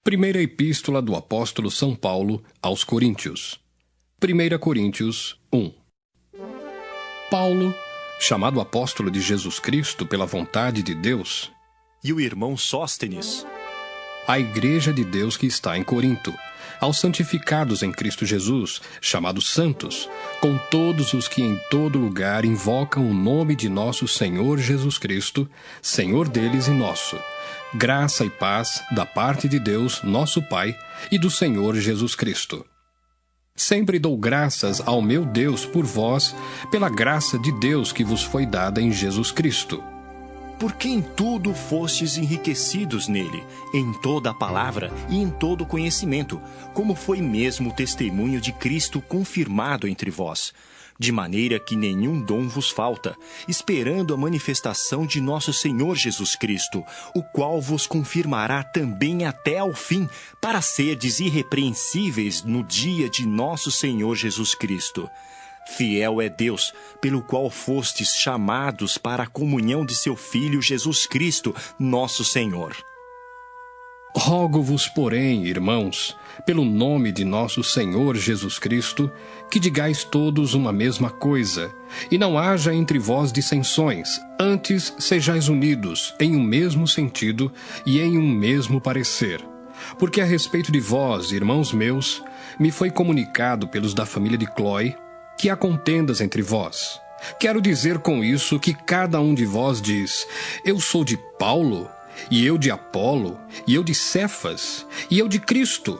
Primeira Epístola do Apóstolo São Paulo aos Coríntios. 1 Coríntios 1. Paulo, chamado apóstolo de Jesus Cristo pela vontade de Deus, e o irmão Sóstenes, à Igreja de Deus que está em Corinto, aos santificados em Cristo Jesus, chamados santos, com todos os que em todo lugar invocam o nome de nosso Senhor Jesus Cristo, Senhor deles e nosso. Graça e paz da parte de Deus, nosso Pai, e do Senhor Jesus Cristo. Sempre dou graças ao meu Deus por vós, pela graça de Deus que vos foi dada em Jesus Cristo. porque em tudo fostes enriquecidos nele, em toda a palavra e em todo conhecimento, como foi mesmo o testemunho de Cristo confirmado entre vós, de maneira que nenhum dom vos falta, esperando a manifestação de nosso Senhor Jesus Cristo, o qual vos confirmará também até ao fim, para serdes irrepreensíveis no dia de nosso Senhor Jesus Cristo. Fiel é Deus, pelo qual fostes chamados para a comunhão de seu Filho Jesus Cristo, nosso Senhor. Rogo-vos, porém, irmãos, pelo nome de nosso Senhor Jesus Cristo, que digais todos uma mesma coisa, e não haja entre vós dissensões, antes sejais unidos em um mesmo sentido e em um mesmo parecer. Porque a respeito de vós, irmãos meus, me foi comunicado pelos da família de Cloé, que há contendas entre vós. Quero dizer com isso que cada um de vós diz: eu sou de Paulo, e eu de Apolo, e eu de Cefas, e eu de Cristo.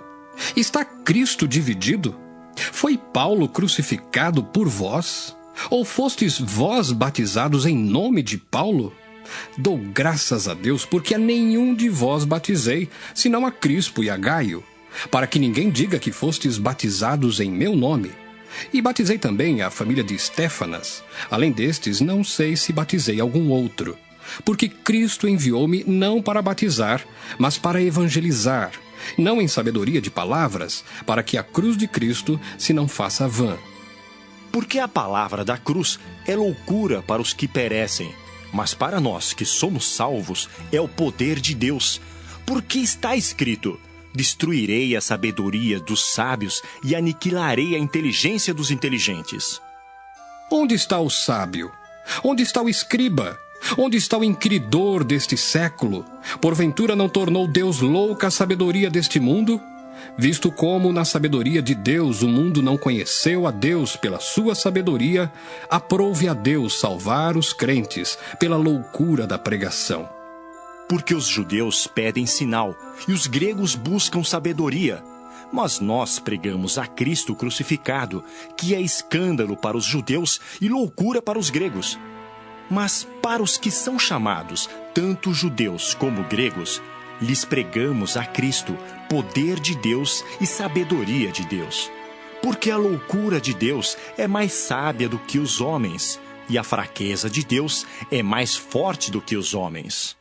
Está Cristo dividido? Foi Paulo crucificado por vós? Ou fostes vós batizados em nome de Paulo? Dou graças a Deus, porque a nenhum de vós batizei, senão a Crispo e a Gaio, para que ninguém diga que fostes batizados em meu nome. E batizei também a família de Estéfanas. Além destes, não sei se batizei algum outro. Porque Cristo enviou-me não para batizar, mas para evangelizar, não em sabedoria de palavras, para que a cruz de Cristo se não faça vã. Porque a palavra da cruz é loucura para os que perecem, mas para nós que somos salvos é o poder de Deus. Porque está escrito: destruirei a sabedoria dos sábios e aniquilarei a inteligência dos inteligentes. Onde está o sábio? Onde está o escriba? Onde está o inquiridor deste século? Porventura não tornou Deus louca a sabedoria deste mundo? Visto como na sabedoria de Deus o mundo não conheceu a Deus pela sua sabedoria, aprouve a Deus salvar os crentes pela loucura da pregação. Porque os judeus pedem sinal e os gregos buscam sabedoria. Mas nós pregamos a Cristo crucificado, que é escândalo para os judeus e loucura para os gregos. Mas para os que são chamados, tanto judeus como gregos, lhes pregamos a Cristo, poder de Deus e sabedoria de Deus. Porque a loucura de Deus é mais sábia do que os homens, e a fraqueza de Deus é mais forte do que os homens.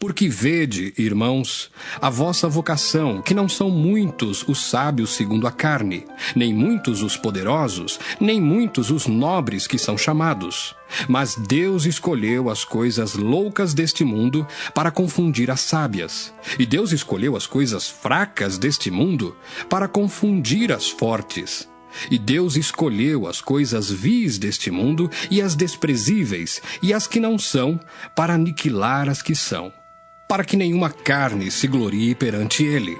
Porque vede, irmãos, a vossa vocação, que não são muitos os sábios segundo a carne, nem muitos os poderosos, nem muitos os nobres que são chamados. Mas Deus escolheu as coisas loucas deste mundo para confundir as sábias. E Deus escolheu as coisas fracas deste mundo para confundir as fortes. E Deus escolheu as coisas vis deste mundo e as desprezíveis e as que não são para aniquilar as que são, para que nenhuma carne se glorie perante ele.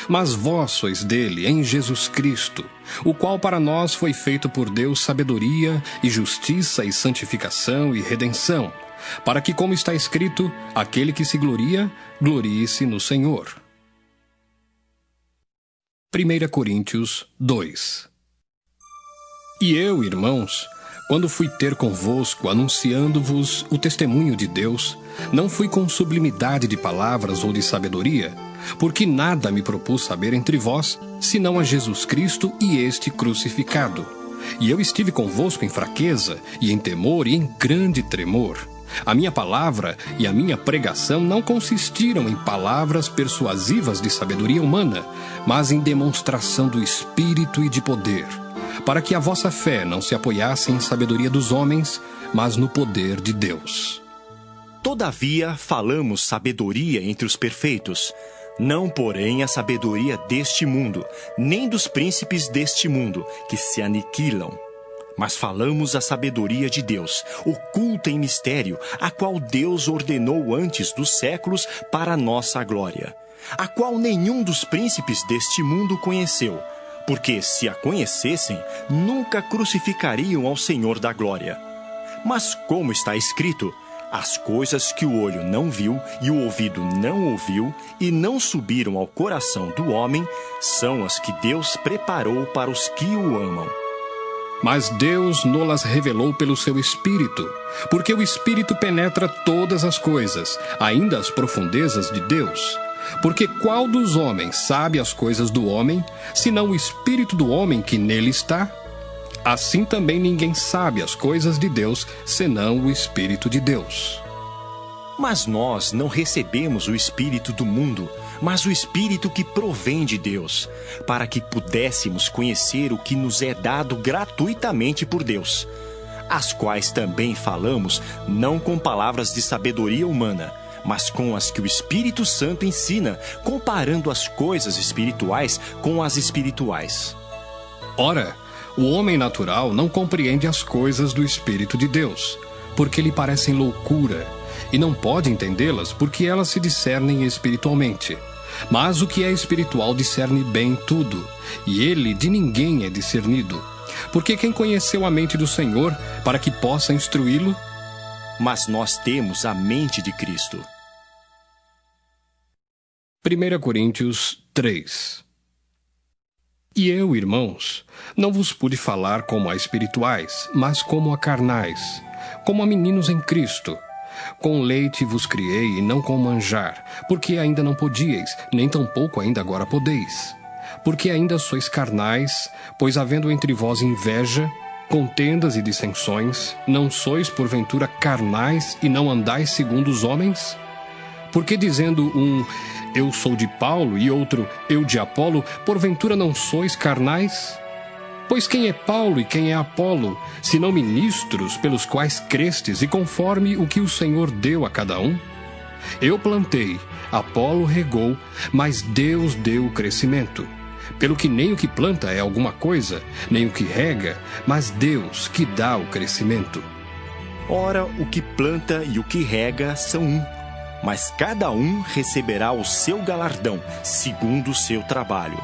Mas vós sois dele em Jesus Cristo, o qual para nós foi feito por Deus sabedoria e justiça e santificação e redenção, para que, como está escrito, aquele que se gloria, glorie-se no Senhor. 1 Coríntios 2. E eu, irmãos, quando fui ter convosco, anunciando-vos o testemunho de Deus, não fui com sublimidade de palavras ou de sabedoria, porque nada me propus saber entre vós, senão a Jesus Cristo e este crucificado. E eu estive convosco em fraqueza, e em temor, e em grande tremor. A minha palavra e a minha pregação não consistiram em palavras persuasivas de sabedoria humana, mas em demonstração do Espírito e de poder, para que a vossa fé não se apoiasse em sabedoria dos homens, mas no poder de Deus. Todavia falamos sabedoria entre os perfeitos, Não, porém, a sabedoria deste mundo, nem dos príncipes deste mundo, que se aniquilam. Mas falamos a sabedoria de Deus, oculta em mistério, a qual Deus ordenou antes dos séculos para a nossa glória, a qual nenhum dos príncipes deste mundo conheceu, porque, se a conhecessem, nunca crucificariam ao Senhor da glória. Mas, como está escrito, as coisas que o olho não viu e o ouvido não ouviu e não subiram ao coração do homem, são as que Deus preparou para os que o amam. Mas Deus nolas revelou pelo seu Espírito, porque o Espírito penetra todas as coisas, ainda as profundezas de Deus. Porque qual dos homens sabe as coisas do homem, senão o Espírito do homem que nele está? Assim também ninguém sabe as coisas de Deus, senão o Espírito de Deus. Mas nós não recebemos o Espírito do mundo, mas o Espírito que provém de Deus, para que pudéssemos conhecer o que nos é dado gratuitamente por Deus, as quais também falamos, não com palavras de sabedoria humana, mas com as que o Espírito Santo ensina, comparando as coisas espirituais com as espirituais. Ora, o homem natural não compreende as coisas do Espírito de Deus, porque lhe parecem loucura, e não pode entendê-las porque elas se discernem espiritualmente. Mas o que é espiritual discerne bem tudo, e ele de ninguém é discernido. Porque quem conheceu a mente do Senhor para que possa instruí-lo? Mas nós temos a mente de Cristo. 1 Coríntios 3. E eu, irmãos, não vos pude falar como a espirituais, mas como a carnais, como a meninos em Cristo. Com leite vos criei e não com manjar, porque ainda não podíeis, nem tampouco ainda agora podeis. Porque ainda sois carnais, pois havendo entre vós inveja, contendas e dissensões, não sois porventura carnais e não andais segundo os homens? Porque dizendo um, eu sou de Paulo, e outro, eu de Apolo, porventura não sois carnais? Pois quem é Paulo e quem é Apolo, senão ministros pelos quais crestes e conforme o que o Senhor deu a cada um? Eu plantei, Apolo regou, mas Deus deu o crescimento. Pelo que nem o que planta é alguma coisa, nem o que rega, mas Deus que dá o crescimento. Ora, o que planta e o que rega são um, mas cada um receberá o seu galardão, segundo o seu trabalho.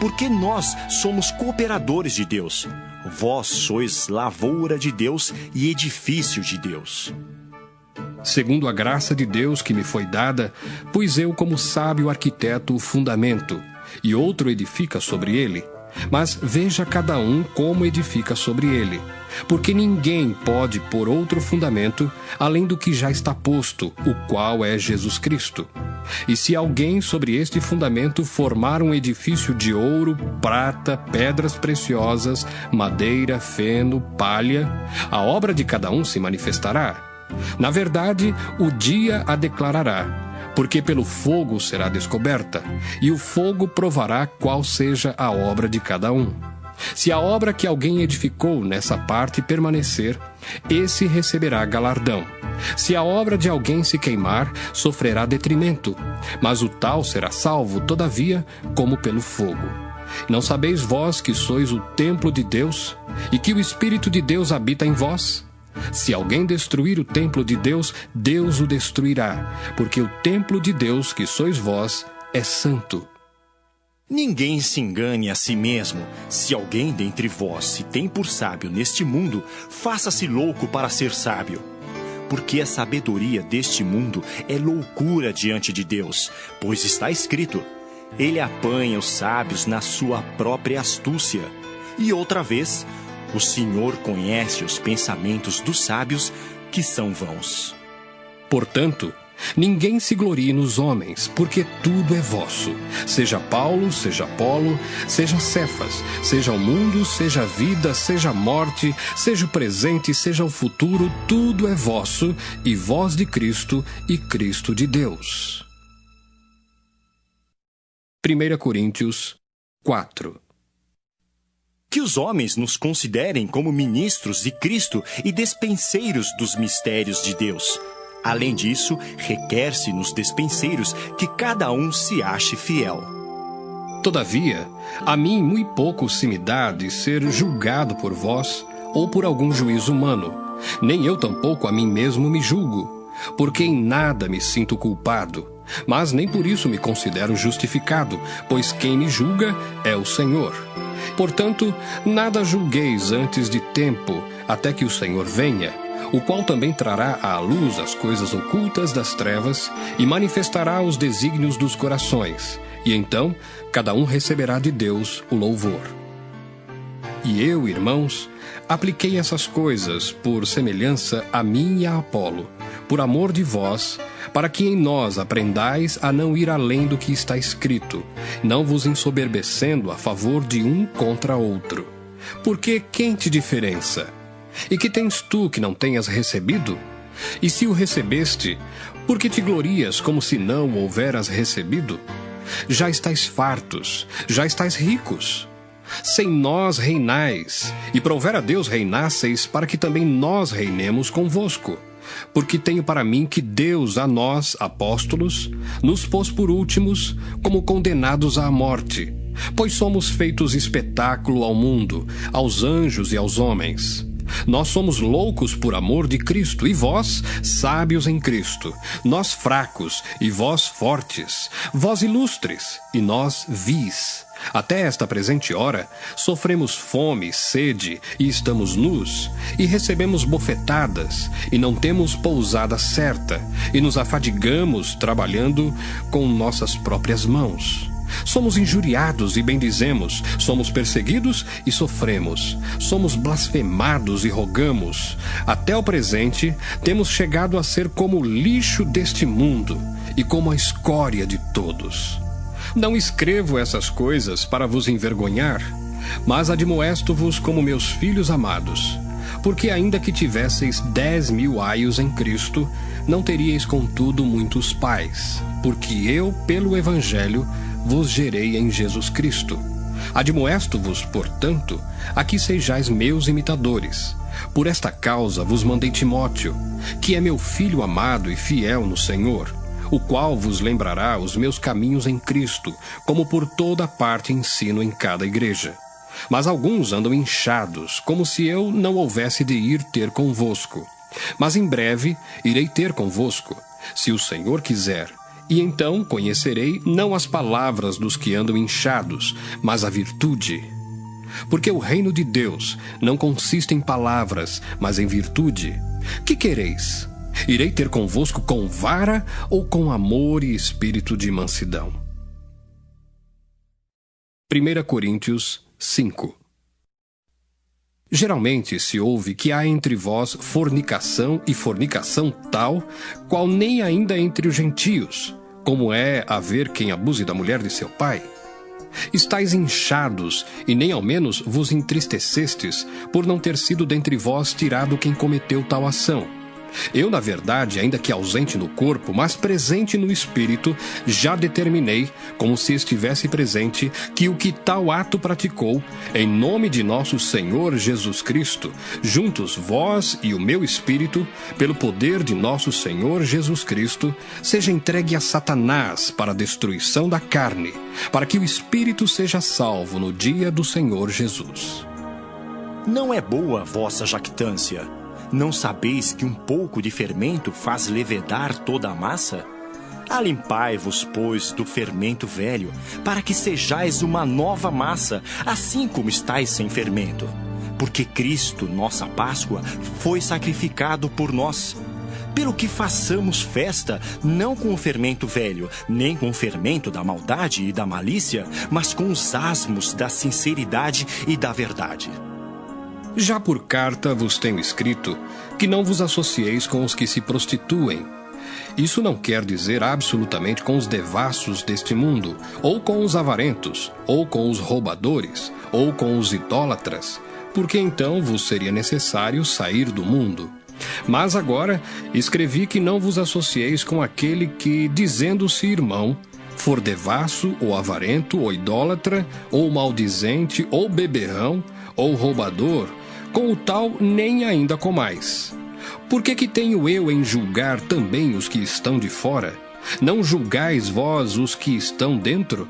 Porque nós somos cooperadores de Deus. Vós sois lavoura de Deus e edifício de Deus. Segundo a graça de Deus que me foi dada, pus eu como sábio arquiteto o fundamento, e outro edifica sobre ele. Mas veja cada um como edifica sobre ele. Porque ninguém pode pôr outro fundamento, além do que já está posto, o qual é Jesus Cristo. E se alguém sobre este fundamento formar um edifício de ouro, prata, pedras preciosas, madeira, feno, palha, a obra de cada um se manifestará. Na verdade, o dia a declarará, porque pelo fogo será descoberta, e o fogo provará qual seja a obra de cada um. Se a obra que alguém edificou nessa parte permanecer, esse receberá galardão. Se a obra de alguém se queimar, sofrerá detrimento, mas o tal será salvo, todavia, como pelo fogo. Não sabeis vós que sois o templo de Deus, e que o Espírito de Deus habita em vós? Se alguém destruir o templo de Deus, Deus o destruirá, porque o templo de Deus, que sois vós, é santo. Ninguém se engane a si mesmo. Se alguém dentre vós se tem por sábio neste mundo, faça-se louco para ser sábio. Porque a sabedoria deste mundo é loucura diante de Deus, pois está escrito, ele apanha os sábios na sua própria astúcia. E outra vez, o Senhor conhece os pensamentos dos sábios, que são vãos. Portanto, ninguém se glorie nos homens, porque tudo é vosso. Seja Paulo, seja Apolo, seja Cefas, seja o mundo, seja a vida, seja a morte, seja o presente, seja o futuro, tudo é vosso, e vós de Cristo, e Cristo de Deus. 1 Coríntios 4. Que os homens nos considerem como ministros de Cristo e despenseiros dos mistérios de Deus. Além disso, requer-se nos despenseiros que cada um se ache fiel. Todavia, a mim muito pouco se me dá de ser julgado por vós ou por algum juízo humano, nem eu tampouco a mim mesmo me julgo, porque em nada me sinto culpado, mas nem por isso me considero justificado, pois quem me julga é o Senhor. Portanto, nada julgueis antes de tempo, até que o Senhor venha, o qual também trará à luz as coisas ocultas das trevas e manifestará os desígnios dos corações, e então cada um receberá de Deus o louvor. E eu, irmãos, apliquei essas coisas por semelhança a mim e a Apolo, por amor de vós, para que em nós aprendais a não ir além do que está escrito, não vos ensoberbecendo a favor de um contra outro. Porque quem te diferença? E que tens tu que não tenhas recebido? E se o recebeste, por que te glorias como se não o houveras recebido? Já estáis fartos, já estáis ricos. Sem nós reinais, e prover a Deus reinasseis, para que também nós reinemos convosco. Porque tenho para mim que Deus a nós, apóstolos, nos pôs por últimos, como condenados à morte, pois somos feitos espetáculo ao mundo, aos anjos e aos homens. Nós somos loucos por amor de Cristo, e vós, sábios em Cristo. Nós fracos, e vós fortes. Vós ilustres, e nós vis. Até esta presente hora, sofremos fome, sede, e estamos nus, e recebemos bofetadas, e não temos pousada certa, e nos afadigamos trabalhando com nossas próprias mãos. Somos injuriados e bendizemos, somos perseguidos e sofremos, somos blasfemados e rogamos. Até o presente, temos chegado a ser como o lixo deste mundo e como a escória de todos. Não escrevo essas coisas para vos envergonhar, mas admoesto-vos como meus filhos amados. Porque ainda que tivesseis 10.000 aios em Cristo, não teríeis contudo muitos pais, porque eu, pelo Evangelho, vos gerei em Jesus Cristo. Admoesto-vos, portanto, a que sejais meus imitadores. Por esta causa vos mandei Timóteo, que é meu filho amado e fiel no Senhor, o qual vos lembrará os meus caminhos em Cristo, como por toda parte ensino em cada igreja. Mas alguns andam inchados, como se eu não houvesse de ir ter convosco. Mas em breve irei ter convosco, se o Senhor quiser. E então conhecerei não as palavras dos que andam inchados, mas a virtude. Porque o reino de Deus não consiste em palavras, mas em virtude. Que quereis? Irei ter convosco com vara ou com amor e espírito de mansidão? 1 Coríntios 5. Geralmente se ouve que há entre vós fornicação e fornicação tal, qual nem ainda entre os gentios, como é haver quem abuse da mulher de seu pai. Estais inchados, e nem ao menos vos entristecestes, por não ter sido dentre vós tirado quem cometeu tal ação. Eu, na verdade, ainda que ausente no corpo, mas presente no espírito, já determinei, como se estivesse presente, que o que tal ato praticou, em nome de nosso Senhor Jesus Cristo, juntos vós e o meu espírito, pelo poder de nosso Senhor Jesus Cristo, seja entregue a Satanás para a destruição da carne, para que o espírito seja salvo no dia do Senhor Jesus. Não é boa a vossa jactância? Não sabeis que um pouco de fermento faz levedar toda a massa? Alimpai-vos, pois, do fermento velho, para que sejais uma nova massa, assim como estáis sem fermento. Porque Cristo, nossa Páscoa, foi sacrificado por nós. Pelo que façamos festa, não com o fermento velho, nem com o fermento da maldade e da malícia, mas com os asmos da sinceridade e da verdade. Já por carta vos tenho escrito que não vos associeis com os que se prostituem. Isso não quer dizer absolutamente com os devassos deste mundo, ou com os avarentos, ou com os roubadores, ou com os idólatras, porque então vos seria necessário sair do mundo. Mas agora escrevi que não vos associeis com aquele que, dizendo-se irmão, for devasso, ou avarento, ou idólatra, ou maldizente, ou beberrão, ou roubador, com o tal nem ainda comais. Por que tenho eu em julgar também os que estão de fora? Não julgais vós os que estão dentro?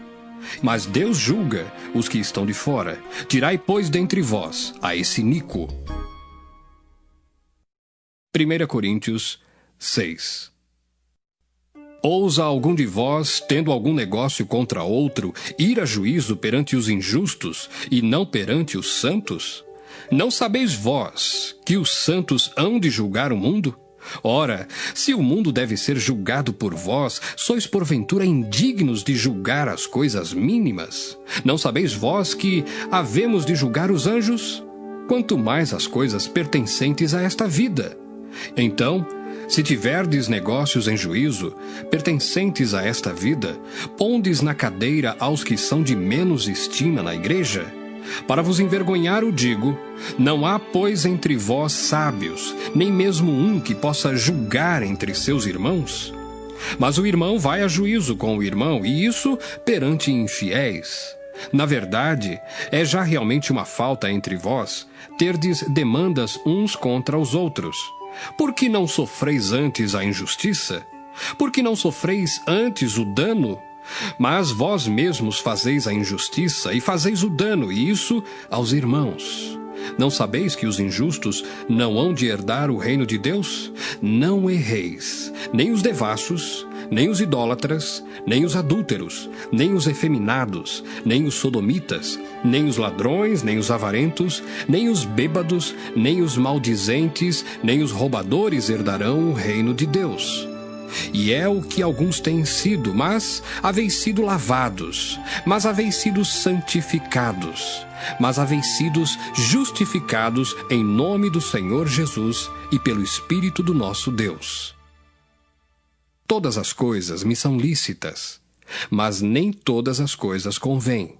Mas Deus julga os que estão de fora. Tirai, pois, dentre vós a esse iníquo. 1 Coríntios 6. Ousa algum de vós, tendo algum negócio contra outro, ir a juízo perante os injustos e não perante os santos? Não sabeis vós que os santos hão de julgar o mundo? Ora, se o mundo deve ser julgado por vós, sois porventura indignos de julgar as coisas mínimas? Não sabeis vós que havemos de julgar os anjos? Quanto mais as coisas pertencentes a esta vida. Então, se tiverdes negócios em juízo, pertencentes a esta vida, pondes na cadeira aos que são de menos estima na igreja? Para vos envergonhar o digo, não há, pois, entre vós sábios, nem mesmo um que possa julgar entre seus irmãos? Mas o irmão vai a juízo com o irmão, e isso perante infiéis. Na verdade, é já realmente uma falta entre vós, terdes demandas uns contra os outros. Por que não sofreis antes a injustiça? Por que não sofreis antes o dano? Mas vós mesmos fazeis a injustiça e fazeis o dano, e isso aos irmãos. Não sabeis que os injustos não hão de herdar o reino de Deus? Não erreis, nem os devassos, nem os idólatras, nem os adúlteros, nem os efeminados, nem os sodomitas, nem os ladrões, nem os avarentos, nem os bêbados, nem os maldizentes, nem os roubadores herdarão o reino de Deus. E é o que alguns têm sido, mas haveis sido lavados, mas haveis sido santificados, mas haveis sido justificados em nome do Senhor Jesus e pelo Espírito do nosso Deus. Todas as coisas me são lícitas, mas nem todas as coisas convêm.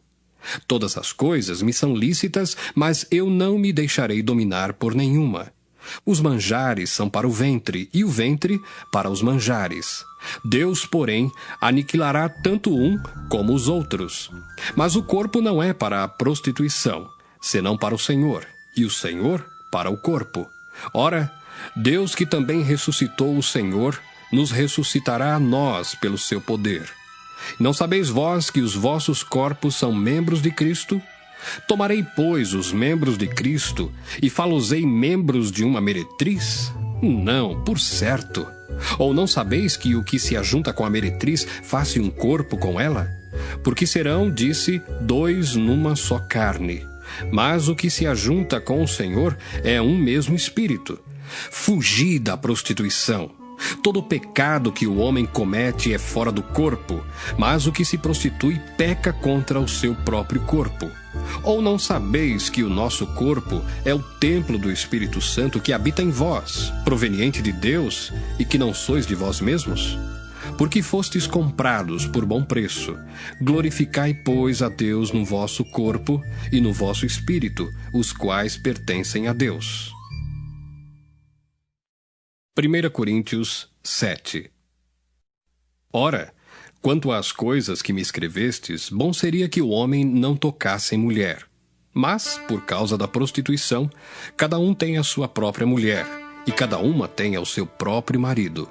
Todas as coisas me são lícitas, mas eu não me deixarei dominar por nenhuma. Os manjares são para o ventre, e o ventre para os manjares. Deus, porém, aniquilará tanto um como os outros. Mas o corpo não é para a prostituição, senão para o Senhor, e o Senhor para o corpo. Ora, Deus, que também ressuscitou o Senhor, nos ressuscitará a nós pelo seu poder. Não sabeis vós que os vossos corpos são membros de Cristo? Tomarei, pois, os membros de Cristo e fá-los-ei membros de uma meretriz? Não, por certo. Ou não sabeis que o que se ajunta com a meretriz faz-se um corpo com ela? Porque serão, disse, dois numa só carne. Mas o que se ajunta com o Senhor é um mesmo espírito. Fugi da prostituição. Todo pecado que o homem comete é fora do corpo, mas o que se prostitui peca contra o seu próprio corpo. Ou não sabeis que o nosso corpo é o templo do Espírito Santo que habita em vós, proveniente de Deus, e que não sois de vós mesmos? Porque fostes comprados por bom preço. Glorificai, pois, a Deus no vosso corpo e no vosso espírito, os quais pertencem a Deus. 1 Coríntios 7. Ora, quanto às coisas que me escrevestes, bom seria que o homem não tocasse em mulher. Mas, por causa da prostituição, cada um tem a sua própria mulher, e cada uma tem ao seu próprio marido.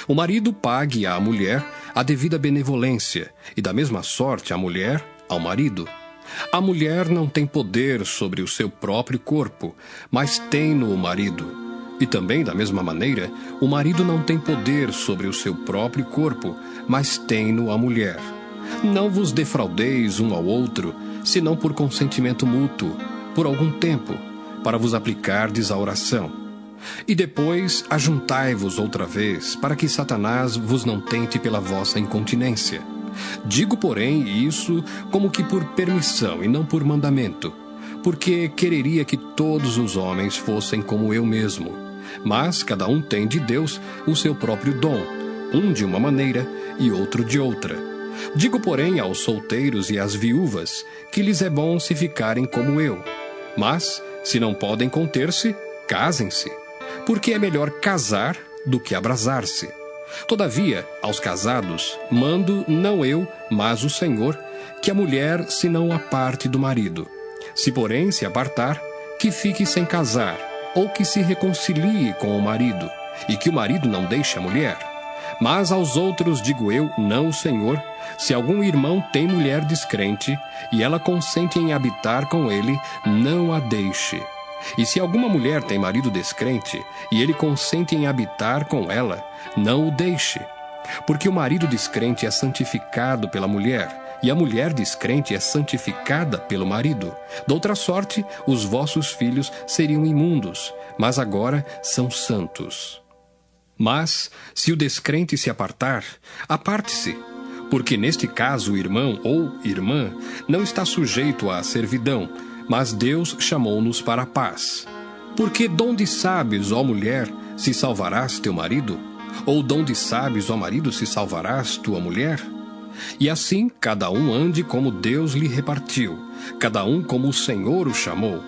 O marido pague à mulher a devida benevolência, e da mesma sorte a mulher ao marido. A mulher não tem poder sobre o seu próprio corpo, mas tem-no o marido. E também, da mesma maneira, o marido não tem poder sobre o seu próprio corpo, mas tem-no a mulher. Não vos defraudeis um ao outro, senão por consentimento mútuo, por algum tempo, para vos aplicardes à oração. E depois ajuntai-vos outra vez, para que Satanás vos não tente pela vossa incontinência. Digo, porém, isso como que por permissão e não por mandamento, porque quereria que todos os homens fossem como eu mesmo. Mas cada um tem de Deus o seu próprio dom, um de uma maneira e outro de outra. Digo, porém, aos solteiros e às viúvas, que lhes é bom se ficarem como eu. Mas, se não podem conter-se, casem-se, porque é melhor casar do que abrasar-se. Todavia, aos casados, mando não eu, mas o Senhor, que a mulher se não aparte do marido. Se, porém, se apartar, que fique sem casar, ou que se reconcilie com o marido, e que o marido não deixe a mulher. Mas aos outros digo eu, não o Senhor, se algum irmão tem mulher descrente, e ela consente em habitar com ele, não a deixe. E se alguma mulher tem marido descrente, e ele consente em habitar com ela, não o deixe. Porque o marido descrente é santificado pela mulher, e a mulher descrente é santificada pelo marido. Doutra sorte, os vossos filhos seriam imundos, mas agora são santos. Mas, se o descrente se apartar, aparte-se, porque neste caso o irmão ou irmã não está sujeito à servidão, mas Deus chamou-nos para a paz. Porque donde sabes, ó mulher, se salvarás teu marido? Ou donde sabes, ó marido, se salvarás tua mulher? E assim, cada um ande como Deus lhe repartiu, cada um como o Senhor o chamou.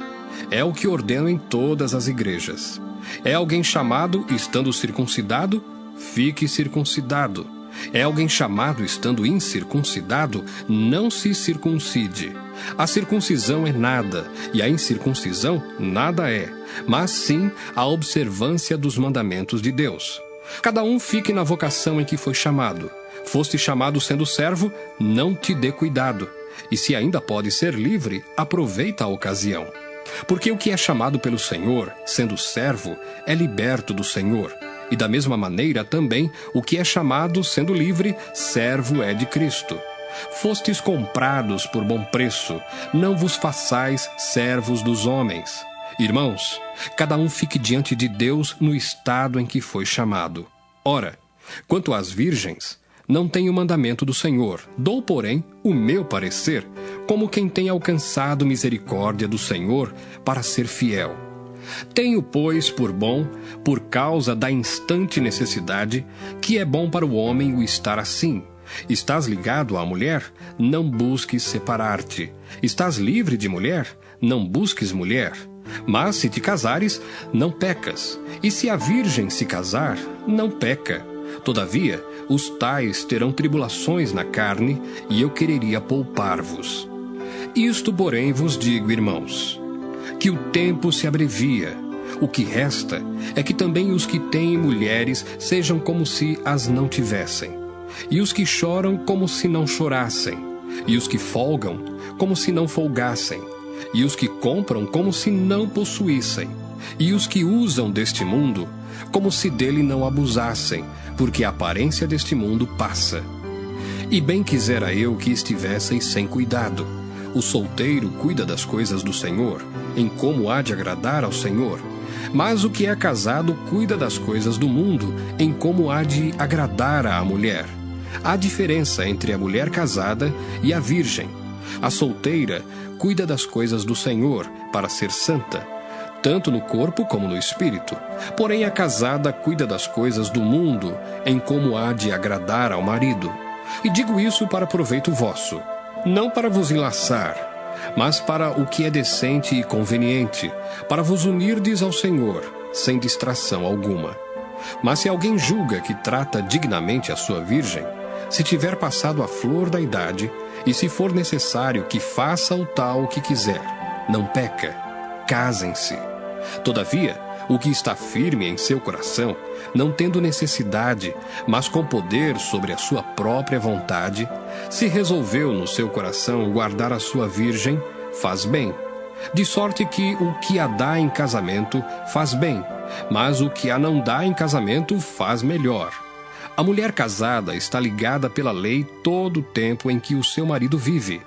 É o que ordeno em todas as igrejas. É alguém chamado estando circuncidado? Fique circuncidado. É alguém chamado estando incircuncidado? Não se circuncide. A circuncisão é nada, e a incircuncisão nada é, mas sim a observância dos mandamentos de Deus. Cada um fique na vocação em que foi chamado. Foste chamado sendo servo, não te dê cuidado. E se ainda pode ser livre, aproveita a ocasião. Porque o que é chamado pelo Senhor, sendo servo, é liberto do Senhor. E da mesma maneira também, o que é chamado, sendo livre, servo é de Cristo. Fostes comprados por bom preço, não vos façais servos dos homens. Irmãos, cada um fique diante de Deus no estado em que foi chamado. Ora, quanto às virgens, não tenho mandamento do Senhor, dou, porém, o meu parecer, como quem tem alcançado misericórdia do Senhor para ser fiel. Tenho, pois, por bom, por causa da instante necessidade, que é bom para o homem o estar assim. Estás ligado à mulher? Não busques separar-te. Estás livre de mulher? Não busques mulher. Mas se te casares, não pecas. E se a virgem se casar, não peca. Todavia, os tais terão tribulações na carne, e eu quereria poupar-vos. Isto, porém, vos digo, irmãos, que o tempo se abrevia. O que resta é que também os que têm mulheres sejam como se as não tivessem, e os que choram como se não chorassem, e os que folgam como se não folgassem, e os que compram como se não possuíssem, e os que usam deste mundo como se dele não abusassem, porque a aparência deste mundo passa. E bem quisera eu que estivesseis sem cuidado. O solteiro cuida das coisas do Senhor, em como há de agradar ao Senhor. Mas o que é casado cuida das coisas do mundo, em como há de agradar à mulher. Há diferença entre a mulher casada e a virgem. A solteira cuida das coisas do Senhor, para ser santa, tanto no corpo como no espírito. Porém a casada cuida das coisas do mundo, em como há de agradar ao marido. E digo isso para proveito vosso, não para vos enlaçar, mas para o que é decente e conveniente, para vos unirdes ao Senhor, sem distração alguma. Mas se alguém julga que trata dignamente a sua virgem, se tiver passado a flor da idade, e se for necessário que faça o tal que quiser, não peca, casem-se. Todavia, o que está firme em seu coração, não tendo necessidade, mas com poder sobre a sua própria vontade, se resolveu no seu coração guardar a sua virgem, faz bem. De sorte que o que a dá em casamento faz bem, mas o que a não dá em casamento faz melhor. A mulher casada está ligada pela lei todo o tempo em que o seu marido vive.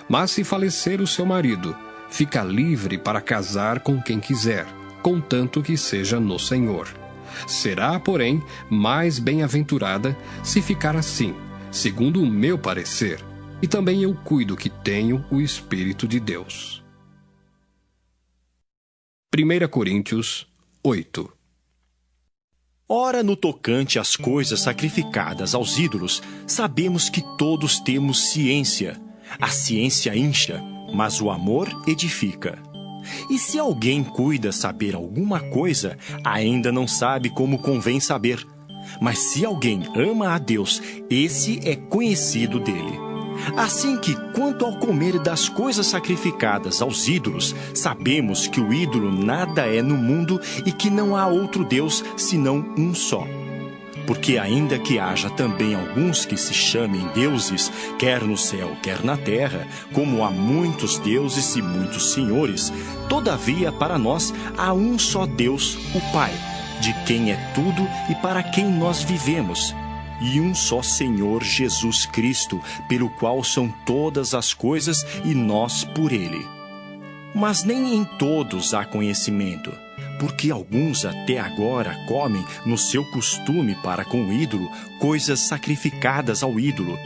Mas se falecer o seu marido, fica livre para casar com quem quiser, contanto que seja no Senhor. Será, porém, mais bem-aventurada se ficar assim, segundo o meu parecer, e também eu cuido que tenho o Espírito de Deus. 1 Coríntios 8. Ora, no tocante às coisas sacrificadas aos ídolos, sabemos que todos temos ciência. A ciência incha, mas o amor edifica. E se alguém cuida saber alguma coisa, ainda não sabe como convém saber. Mas se alguém ama a Deus, esse é conhecido dele. Assim que, quanto ao comer das coisas sacrificadas aos ídolos, sabemos que o ídolo nada é no mundo e que não há outro Deus senão um só. Porque ainda que haja também alguns que se chamem deuses, quer no céu, quer na terra, como há muitos deuses e muitos senhores, todavia para nós há um só Deus, o Pai, de quem é tudo e para quem nós vivemos, e um só Senhor Jesus Cristo, pelo qual são todas as coisas e nós por Ele. Mas nem em todos há conhecimento, porque alguns até agora comem no seu costume para com o ídolo coisas sacrificadas ao ídolo,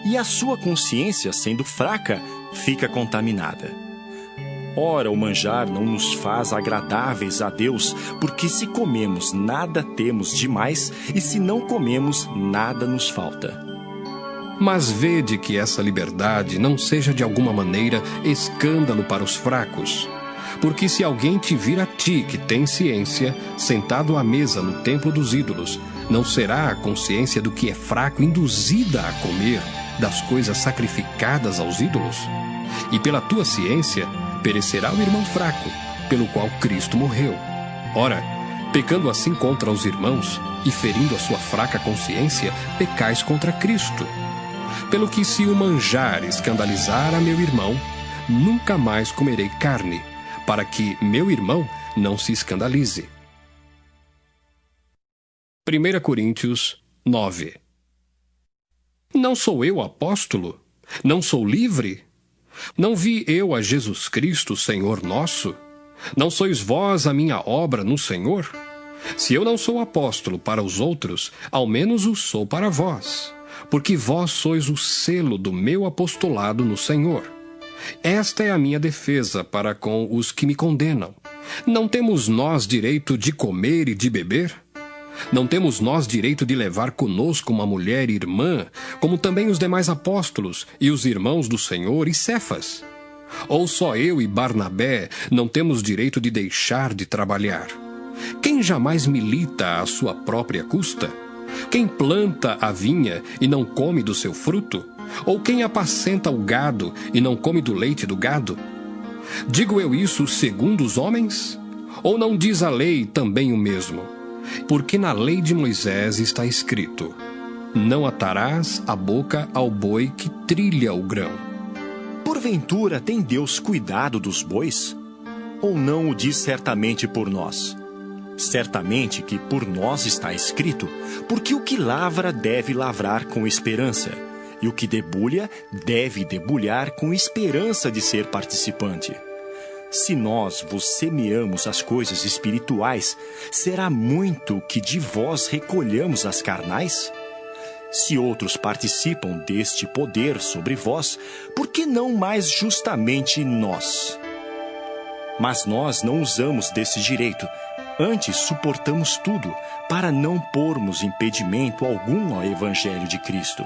e a sua consciência, sendo fraca, fica contaminada. Ora, o manjar não nos faz agradáveis a Deus, porque se comemos, nada temos demais, e se não comemos, nada nos falta. Mas vede que essa liberdade não seja de alguma maneira escândalo para os fracos. Porque se alguém te vir a ti, que tem ciência, sentado à mesa no templo dos ídolos, não será a consciência do que é fraco induzida a comer das coisas sacrificadas aos ídolos? E pela tua ciência perecerá o irmão fraco, pelo qual Cristo morreu. Ora, pecando assim contra os irmãos e ferindo a sua fraca consciência, pecais contra Cristo. Pelo que se o manjar escandalizar a meu irmão, nunca mais comerei carne, para que meu irmão não se escandalize. 1 Coríntios 9. Não sou eu apóstolo? Não sou livre? Não vi eu a Jesus Cristo, Senhor nosso? Não sois vós a minha obra no Senhor? Se eu não sou apóstolo para os outros, ao menos o sou para vós, porque vós sois o selo do meu apostolado no Senhor. Esta é a minha defesa para com os que me condenam. Não temos nós direito de comer e de beber? Não temos nós direito de levar conosco uma mulher irmã, como também os demais apóstolos e os irmãos do Senhor e Cefas? Ou só eu e Barnabé não temos direito de deixar de trabalhar? Quem jamais milita à sua própria custa? Quem planta a vinha e não come do seu fruto? Ou quem apacenta o gado e não come do leite do gado? Digo eu isso segundo os homens? Ou não diz a lei também o mesmo? Porque na lei de Moisés está escrito: não atarás a boca ao boi que trilha o grão. Porventura tem Deus cuidado dos bois? Ou não o diz certamente por nós? Certamente que por nós está escrito, porque o que lavra deve lavrar com esperança, e o que debulha deve debulhar com esperança de ser participante. Se nós vos semeamos as coisas espirituais, será muito que de vós recolhamos as carnais? Se outros participam deste poder sobre vós, por que não mais justamente nós? Mas nós não usamos desse direito, antes suportamos tudo, para não pormos impedimento algum ao Evangelho de Cristo.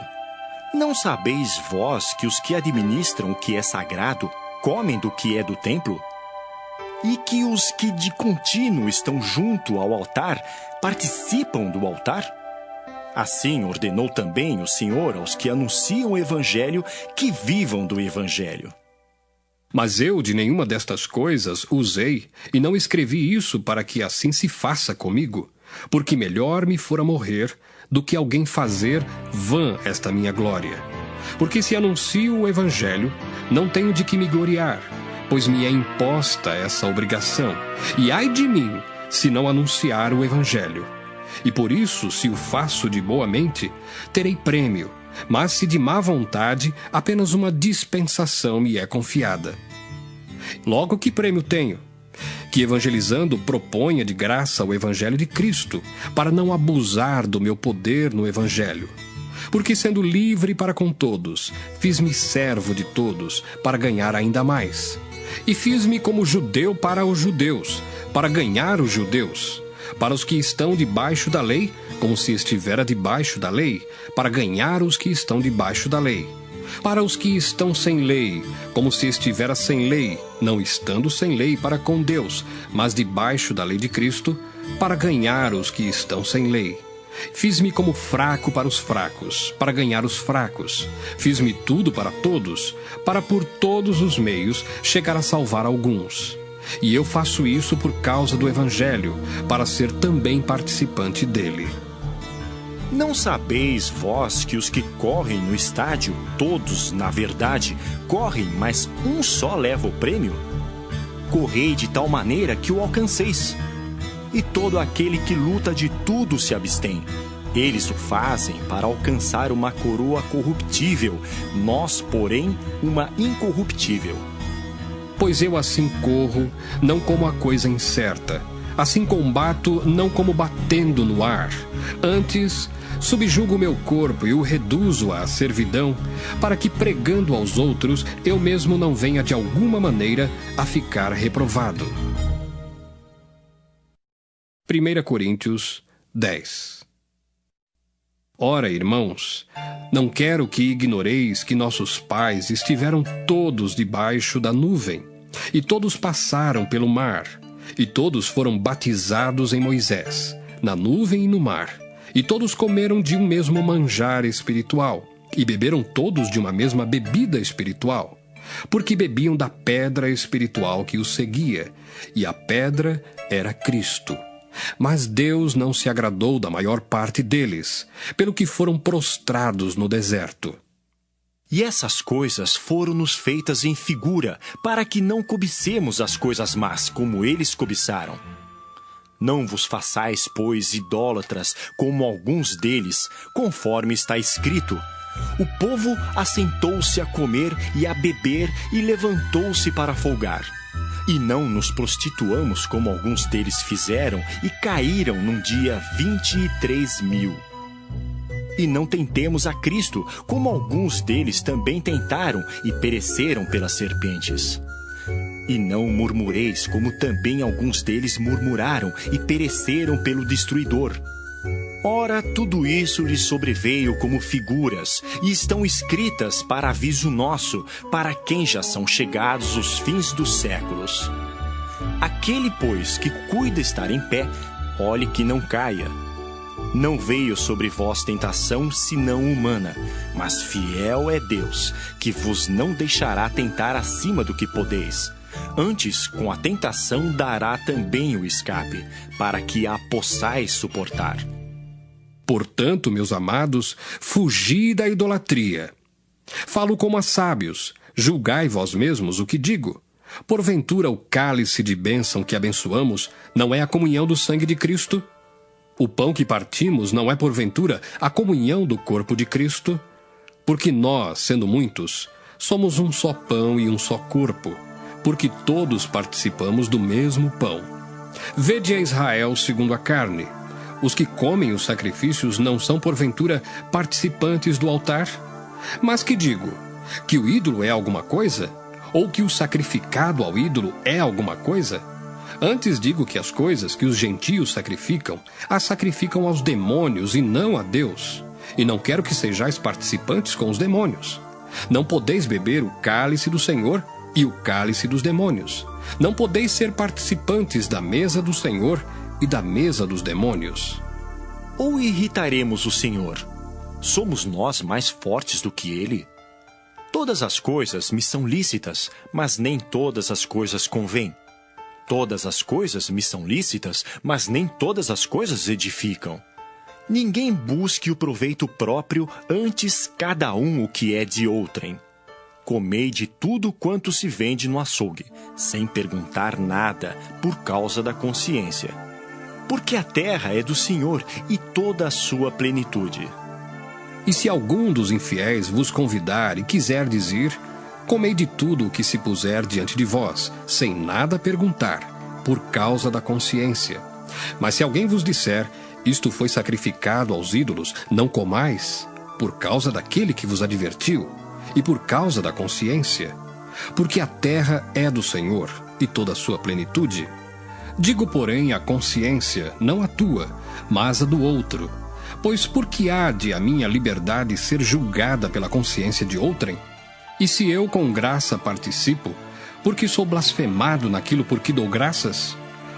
Não sabeis vós que os que administram o que é sagrado comem do que é do templo? E que os que de contínuo estão junto ao altar participam do altar? Assim ordenou também o Senhor aos que anunciam o Evangelho que vivam do Evangelho. Mas eu de nenhuma destas coisas usei, e não escrevi isso para que assim se faça comigo, porque melhor me fora morrer do que alguém fazer vã esta minha glória. Porque se anuncio o Evangelho, não tenho de que me gloriar, pois me é imposta essa obrigação, e ai de mim, se não anunciar o Evangelho. E por isso, se o faço de boa mente, terei prêmio, mas se de má vontade, apenas uma dispensação me é confiada. Logo, que prêmio tenho? Que evangelizando proponha de graça o Evangelho de Cristo, para não abusar do meu poder no Evangelho. Porque sendo livre para com todos, fiz-me servo de todos, para ganhar ainda mais. E fiz-me como judeu para os judeus, para ganhar os judeus. Para os que estão debaixo da lei, como se estivera debaixo da lei, para ganhar os que estão debaixo da lei. Para os que estão sem lei, como se estivera sem lei, não estando sem lei para com Deus, mas debaixo da lei de Cristo, para ganhar os que estão sem lei. Fiz-me como fraco para os fracos, para ganhar os fracos. Fiz-me tudo para todos, para por todos os meios chegar a salvar alguns. E eu faço isso por causa do Evangelho, para ser também participante dele. Não sabeis vós que os que correm no estádio, todos, na verdade, correm, mas um só leva o prêmio? Correi de tal maneira que o alcanceis. E todo aquele que luta de tudo se abstém. Eles o fazem para alcançar uma coroa corruptível, nós, porém, uma incorruptível. Pois eu assim corro, não como a coisa incerta. Assim combato, não como batendo no ar. Antes, subjugo o meu corpo e o reduzo à servidão, para que, pregando aos outros, eu mesmo não venha de alguma maneira a ficar reprovado. 1 Coríntios 10. Ora, irmãos, não quero que ignoreis que nossos pais estiveram todos debaixo da nuvem, e todos passaram pelo mar, e todos foram batizados em Moisés, na nuvem e no mar, e todos comeram de um mesmo manjar espiritual, e beberam todos de uma mesma bebida espiritual, porque bebiam da pedra espiritual que os seguia, e a pedra era Cristo. Mas Deus não se agradou da maior parte deles, pelo que foram prostrados no deserto. E essas coisas foram-nos feitas em figura, para que não cobicemos as coisas más, como eles cobiçaram. Não vos façais, pois, idólatras, como alguns deles, conforme está escrito: o povo assentou-se a comer e a beber e levantou-se para folgar. E não nos prostituamos como alguns deles fizeram e caíram num dia 23.000. E não tentemos a Cristo, como alguns deles também tentaram e pereceram pelas serpentes. E não murmureis, como também alguns deles murmuraram e pereceram pelo destruidor. Ora, tudo isso lhes sobreveio como figuras, e estão escritas para aviso nosso, para quem já são chegados os fins dos séculos. Aquele, pois, que cuida estar em pé, olhe que não caia. Não veio sobre vós tentação, senão humana, mas fiel é Deus, que vos não deixará tentar acima do que podeis. Antes, com a tentação, dará também o escape, para que a possais suportar. Portanto, meus amados, fugi da idolatria. Falo como a sábios, julgai vós mesmos o que digo. Porventura o cálice de bênção que abençoamos não é a comunhão do sangue de Cristo? O pão que partimos não é porventura a comunhão do corpo de Cristo? Porque nós, sendo muitos, somos um só pão e um só corpo, porque todos participamos do mesmo pão. Vede a Israel segundo a carne. Os que comem os sacrifícios não são, porventura, participantes do altar? Mas que digo? Que o ídolo é alguma coisa? Ou que o sacrificado ao ídolo é alguma coisa? Antes digo que as coisas que os gentios sacrificam, as sacrificam aos demônios e não a Deus. E não quero que sejais participantes com os demônios. Não podeis beber o cálice do Senhor e o cálice dos demônios. Não podeis ser participantes da mesa do Senhor e da mesa dos demônios. Ou irritaremos o Senhor? Somos nós mais fortes do que Ele? Todas as coisas me são lícitas, mas nem todas as coisas convêm. Todas as coisas me são lícitas, mas nem todas as coisas edificam. Ninguém busque o proveito próprio, antes cada um o que é de outrem. Comei de tudo quanto se vende no açougue, sem perguntar nada, por causa da consciência. Porque a terra é do Senhor e toda a sua plenitude. E se algum dos infiéis vos convidar e quiserdes ir, comei de tudo o que se puser diante de vós, sem nada perguntar, por causa da consciência. Mas se alguém vos disser, isto foi sacrificado aos ídolos, não comais, por causa daquele que vos advertiu, e por causa da consciência. Porque a terra é do Senhor e toda a sua plenitude. Digo, porém, a consciência, não a tua, mas a do outro. Pois por que há de a minha liberdade ser julgada pela consciência de outrem? E se eu com graça participo, porque sou blasfemado naquilo por que dou graças?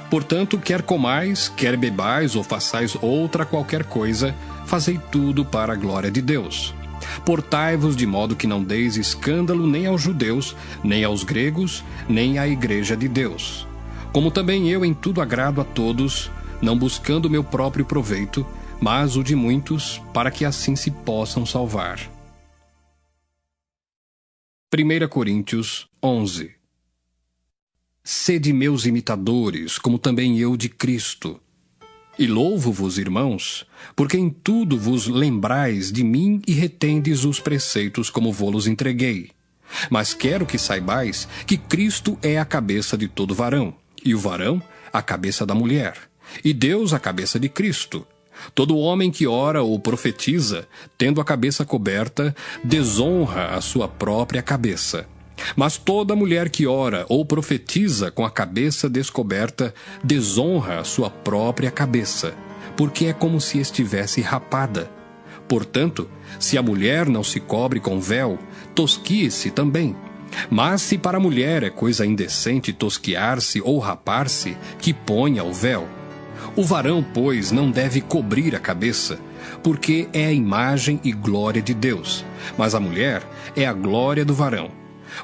Portanto, quer comais, quer bebais ou façais outra qualquer coisa, fazei tudo para a glória de Deus. Portai-vos de modo que não deis escândalo nem aos judeus, nem aos gregos, nem à igreja de Deus. Como também eu em tudo agrado a todos, não buscando meu próprio proveito, mas o de muitos, para que assim se possam salvar. 1 Coríntios 11. Sede meus imitadores, como também eu de Cristo. E louvo-vos, irmãos, porque em tudo vos lembrais de mim e retendes os preceitos como vô-los entreguei. Mas quero que saibais que Cristo é a cabeça de todo varão, e o varão a cabeça da mulher, e Deus a cabeça de Cristo. Todo homem que ora ou profetiza, tendo a cabeça coberta, desonra a sua própria cabeça. Mas toda mulher que ora ou profetiza com a cabeça descoberta, desonra a sua própria cabeça, porque é como se estivesse rapada. Portanto, se a mulher não se cobre com véu, tosquie-se também. Mas se para a mulher é coisa indecente tosquiar-se ou rapar-se, que ponha o véu. O varão, pois, não deve cobrir a cabeça, porque é a imagem e glória de Deus, mas a mulher é a glória do varão.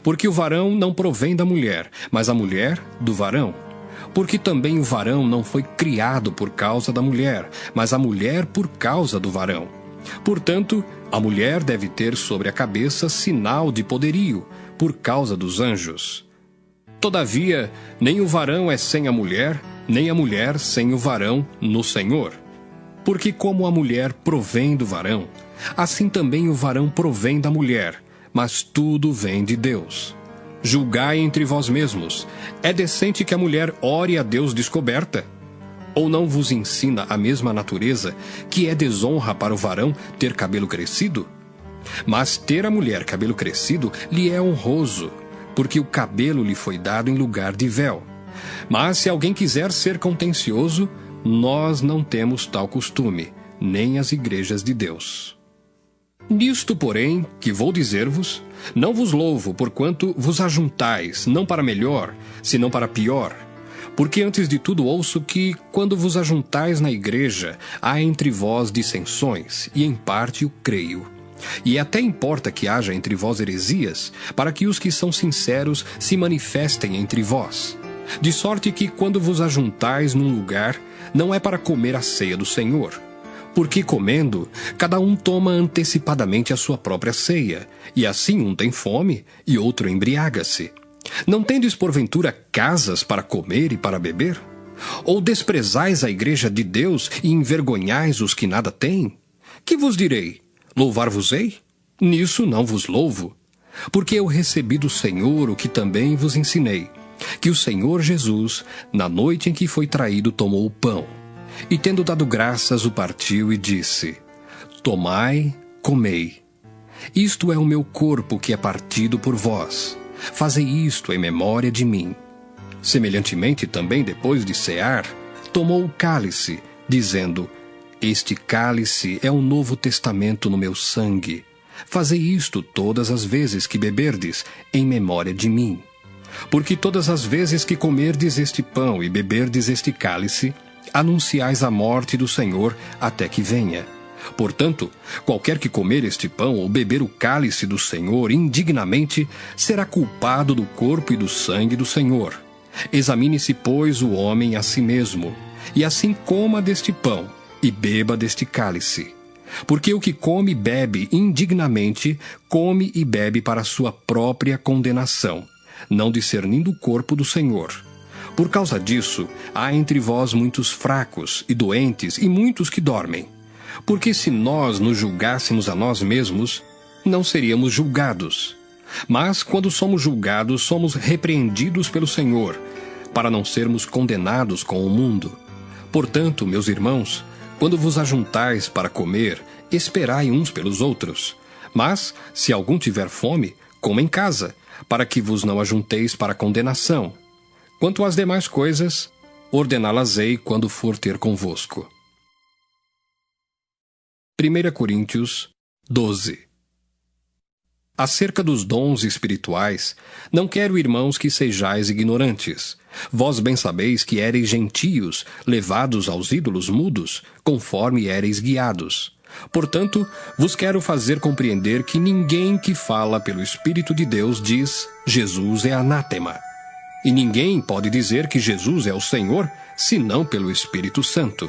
Porque o varão não provém da mulher, mas a mulher do varão. Porque também o varão não foi criado por causa da mulher, mas a mulher por causa do varão. Portanto, a mulher deve ter sobre a cabeça sinal de poderio, por causa dos anjos. Todavia, nem o varão é sem a mulher, nem a mulher sem o varão no Senhor. Porque como a mulher provém do varão, assim também o varão provém da mulher, mas tudo vem de Deus. Julgai entre vós mesmos. É decente que a mulher ore a Deus descoberta? Ou não vos ensina a mesma natureza que é desonra para o varão ter cabelo crescido? Mas ter a mulher cabelo crescido lhe é honroso, porque o cabelo lhe foi dado em lugar de véu. Mas se alguém quiser ser contencioso, nós não temos tal costume, nem as igrejas de Deus. Nisto, porém, que vou dizer-vos, não vos louvo, porquanto vos ajuntais, não para melhor, senão para pior. Porque antes de tudo ouço que, quando vos ajuntais na igreja, há entre vós dissensões, e em parte o creio. E até importa que haja entre vós heresias, para que os que são sinceros se manifestem entre vós. De sorte que, quando vos ajuntais num lugar, não é para comer a ceia do Senhor. Porque comendo, cada um toma antecipadamente a sua própria ceia, e assim um tem fome e outro embriaga-se. Não tendes porventura casas para comer e para beber? Ou desprezais a igreja de Deus e envergonhais os que nada têm? Que vos direi? Louvar-vos-ei? Nisso não vos louvo. Porque eu recebi do Senhor o que também vos ensinei, que o Senhor Jesus, na noite em que foi traído, tomou o pão. E tendo dado graças, o partiu e disse: Tomai, comei. Isto é o meu corpo que é partido por vós. Fazei isto em memória de mim. Semelhantemente também, depois de cear, tomou o cálice, dizendo: Este cálice é o novo testamento no meu sangue. Fazei isto todas as vezes que beberdes, em memória de mim. Porque todas as vezes que comerdes este pão e beberdes este cálice, anunciais a morte do Senhor até que venha. Portanto, qualquer que comer este pão ou beber o cálice do Senhor indignamente, será culpado do corpo e do sangue do Senhor. Examine-se, pois, o homem a si mesmo, e assim coma deste pão e beba deste cálice. Porque o que come e bebe indignamente, come e bebe para a sua própria condenação, não discernindo o corpo do Senhor. Por causa disso, há entre vós muitos fracos e doentes e muitos que dormem. Porque se nós nos julgássemos a nós mesmos, não seríamos julgados. Mas quando somos julgados, somos repreendidos pelo Senhor, para não sermos condenados com o mundo. Portanto, meus irmãos, quando vos ajuntais para comer, esperai uns pelos outros. Mas, se algum tiver fome, coma em casa, para que vos não ajunteis para condenação. Quanto às demais coisas, ordená-las-ei quando for ter convosco. 1 Coríntios 12. Acerca dos dons espirituais, não quero, irmãos, que sejais ignorantes. Vós bem sabeis que éreis gentios, levados aos ídolos mudos, conforme éreis guiados. Portanto, vos quero fazer compreender que ninguém que fala pelo Espírito de Deus diz, Jesus é anátema. E ninguém pode dizer que Jesus é o Senhor, senão pelo Espírito Santo.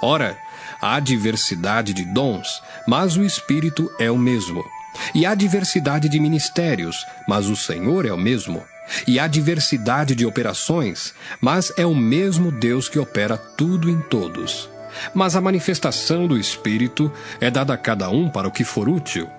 Ora, há diversidade de dons, mas o Espírito é o mesmo. E há diversidade de ministérios, mas o Senhor é o mesmo. E há diversidade de operações, mas é o mesmo Deus que opera tudo em todos. Mas a manifestação do Espírito é dada a cada um para o que for útil.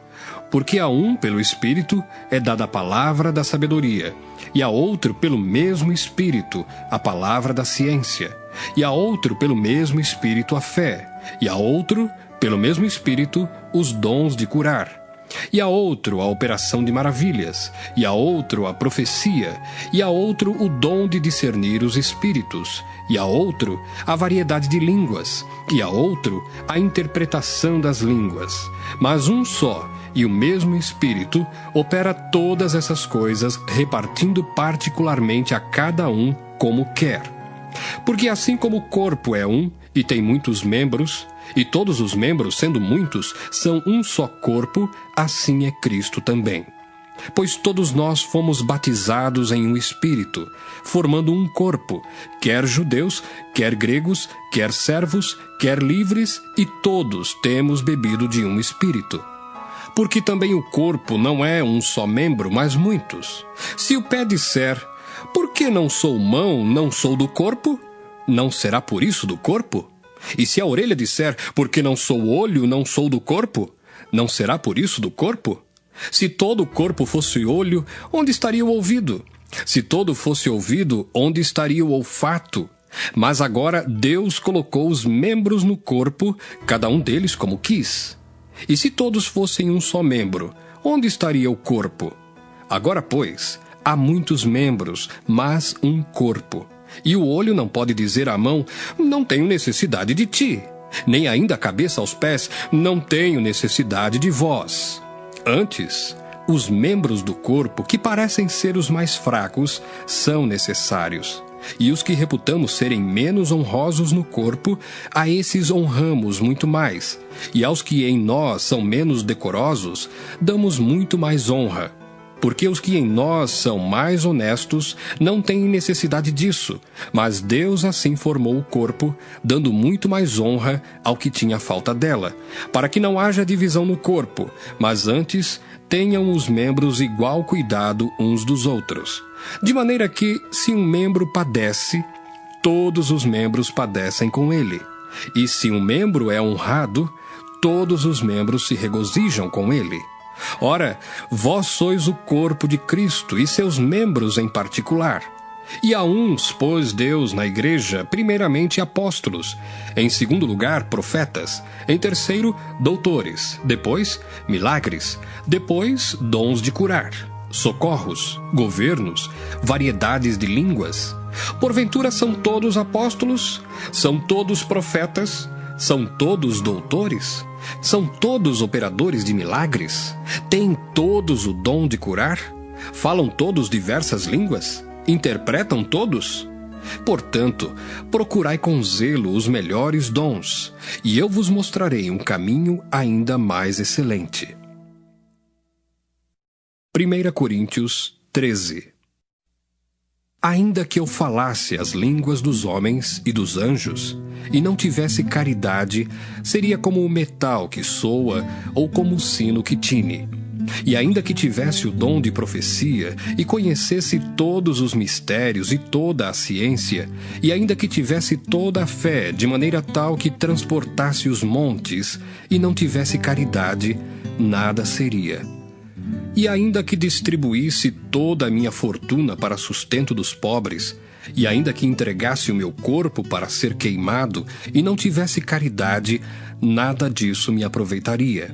Porque a um, pelo Espírito, é dada a palavra da sabedoria, e a outro, pelo mesmo Espírito, a palavra da ciência, e a outro, pelo mesmo Espírito, a fé, e a outro, pelo mesmo Espírito, os dons de curar. E a outro a operação de maravilhas, e a outro a profecia, e a outro o dom de discernir os espíritos, e a outro a variedade de línguas, e a outro a interpretação das línguas. Mas um só e o mesmo Espírito opera todas essas coisas, repartindo particularmente a cada um como quer. Porque assim como o corpo é um e tem muitos membros, e todos os membros, sendo muitos, são um só corpo, assim é Cristo também. Pois todos nós fomos batizados em um Espírito, formando um corpo, quer judeus, quer gregos, quer servos, quer livres, e todos temos bebido de um Espírito. Porque também o corpo não é um só membro, mas muitos. Se o pé disser, por que não sou mão, não sou do corpo? Não será por isso do corpo? E se a orelha disser, porque não sou olho, não sou do corpo? Não será por isso do corpo? Se todo o corpo fosse olho, onde estaria o ouvido? Se todo fosse ouvido, onde estaria o olfato? Mas agora Deus colocou os membros no corpo, cada um deles como quis. E se todos fossem um só membro, onde estaria o corpo? Agora, pois, há muitos membros, mas um corpo. E o olho não pode dizer à mão, não tenho necessidade de ti. Nem ainda a cabeça aos pés, não tenho necessidade de vós. Antes, os membros do corpo, que parecem ser os mais fracos, são necessários. E os que reputamos serem menos honrosos no corpo, a esses honramos muito mais. E aos que em nós são menos decorosos, damos muito mais honra. Porque os que em nós são mais honestos não têm necessidade disso, mas Deus assim formou o corpo, dando muito mais honra ao que tinha falta dela, para que não haja divisão no corpo, mas antes tenham os membros igual cuidado uns dos outros. De maneira que, se um membro padece, todos os membros padecem com ele. E se um membro é honrado, todos os membros se regozijam com ele. Ora, vós sois o corpo de Cristo e seus membros em particular. E a uns pôs Deus na igreja, primeiramente apóstolos, em segundo lugar profetas, em terceiro doutores, depois milagres, depois dons de curar, socorros, governos, variedades de línguas. Porventura são todos apóstolos? São todos profetas? São todos doutores? São todos operadores de milagres? Têm todos o dom de curar? Falam todos diversas línguas? Interpretam todos? Portanto, procurai com zelo os melhores dons, e eu vos mostrarei um caminho ainda mais excelente. 1 Coríntios 13. Ainda que eu falasse as línguas dos homens e dos anjos, e não tivesse caridade, seria como o metal que soa ou como o sino que tine. E ainda que tivesse o dom de profecia, e conhecesse todos os mistérios e toda a ciência, e ainda que tivesse toda a fé, de maneira tal que transportasse os montes, e não tivesse caridade, nada seria. E ainda que distribuísse toda a minha fortuna para sustento dos pobres, e ainda que entregasse o meu corpo para ser queimado, e não tivesse caridade, nada disso me aproveitaria.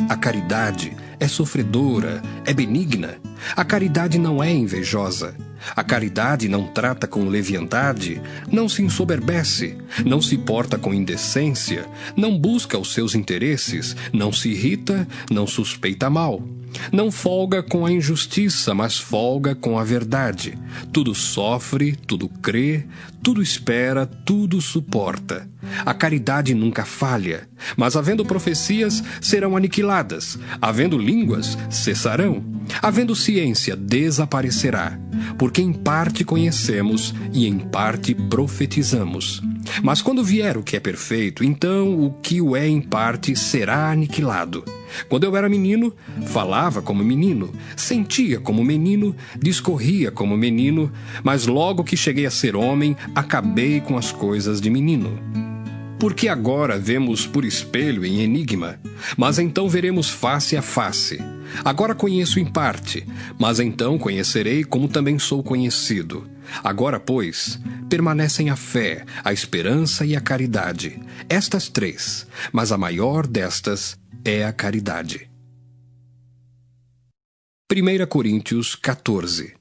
A caridade é sofredora, é benigna. A caridade não é invejosa. A caridade não trata com leviandade, não se ensoberbece, não se porta com indecência, não busca os seus interesses, não se irrita, não suspeita mal. Não folga com a injustiça, mas folga com a verdade. Tudo sofre, tudo crê, tudo espera, tudo suporta. A caridade nunca falha, mas havendo profecias, serão aniquiladas. Havendo línguas, cessarão. Havendo ciência, desaparecerá. Porque em parte conhecemos e em parte profetizamos. Mas quando vier o que é perfeito, então o que o é em parte será aniquilado. Quando eu era menino, falava como menino, sentia como menino, discorria como menino, mas logo que cheguei a ser homem, acabei com as coisas de menino. Porque agora vemos por espelho em enigma, mas então veremos face a face. Agora conheço em parte, mas então conhecerei como também sou conhecido. Agora, pois, permanecem a fé, a esperança e a caridade. Estas três, mas a maior destas é a caridade. 1 Coríntios 14.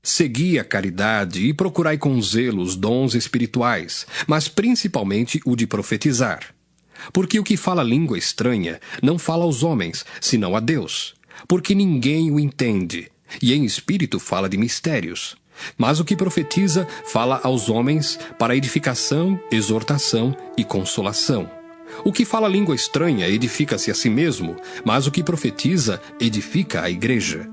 Segui a caridade e procurai com zelo os dons espirituais, mas principalmente o de profetizar. Porque o que fala língua estranha não fala aos homens, senão a Deus, porque ninguém o entende, e em espírito fala de mistérios. Mas o que profetiza fala aos homens para edificação, exortação e consolação. O que fala língua estranha edifica-se a si mesmo, mas o que profetiza edifica a igreja.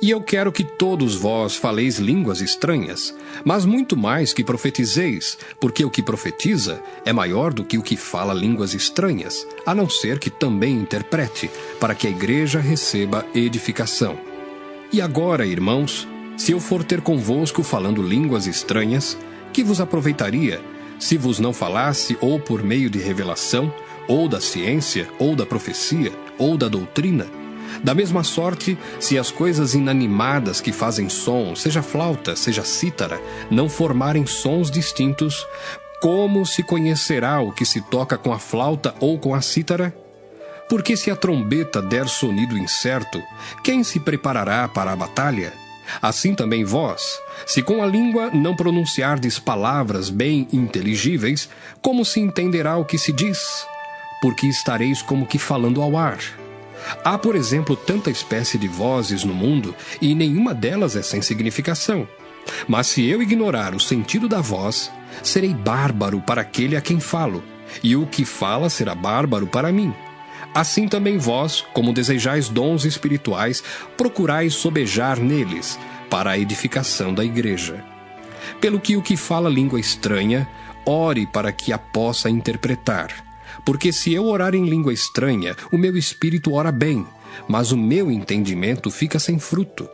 E eu quero que todos vós faleis línguas estranhas, mas muito mais que profetizeis, porque o que profetiza é maior do que o que fala línguas estranhas, a não ser que também interprete, para que a igreja receba edificação. E agora, irmãos, se eu for ter convosco falando línguas estranhas, que vos aproveitaria, se vos não falasse ou por meio de revelação, ou da ciência, ou da profecia, ou da doutrina? Da mesma sorte, se as coisas inanimadas que fazem som, seja flauta, seja cítara, não formarem sons distintos, como se conhecerá o que se toca com a flauta ou com a cítara? Porque se a trombeta der sonido incerto, quem se preparará para a batalha? Assim também vós, se com a língua não pronunciardes palavras bem inteligíveis, como se entenderá o que se diz? Porque estareis como que falando ao ar. Há, por exemplo, tanta espécie de vozes no mundo, e nenhuma delas é sem significação. Mas se eu ignorar o sentido da voz, serei bárbaro para aquele a quem falo, e o que fala será bárbaro para mim. Assim também vós, como desejais dons espirituais, procurais sobejar neles, para a edificação da igreja. Pelo que o que fala língua estranha, ore para que a possa interpretar. Porque se eu orar em língua estranha, o meu espírito ora bem, mas o meu entendimento fica sem fruto.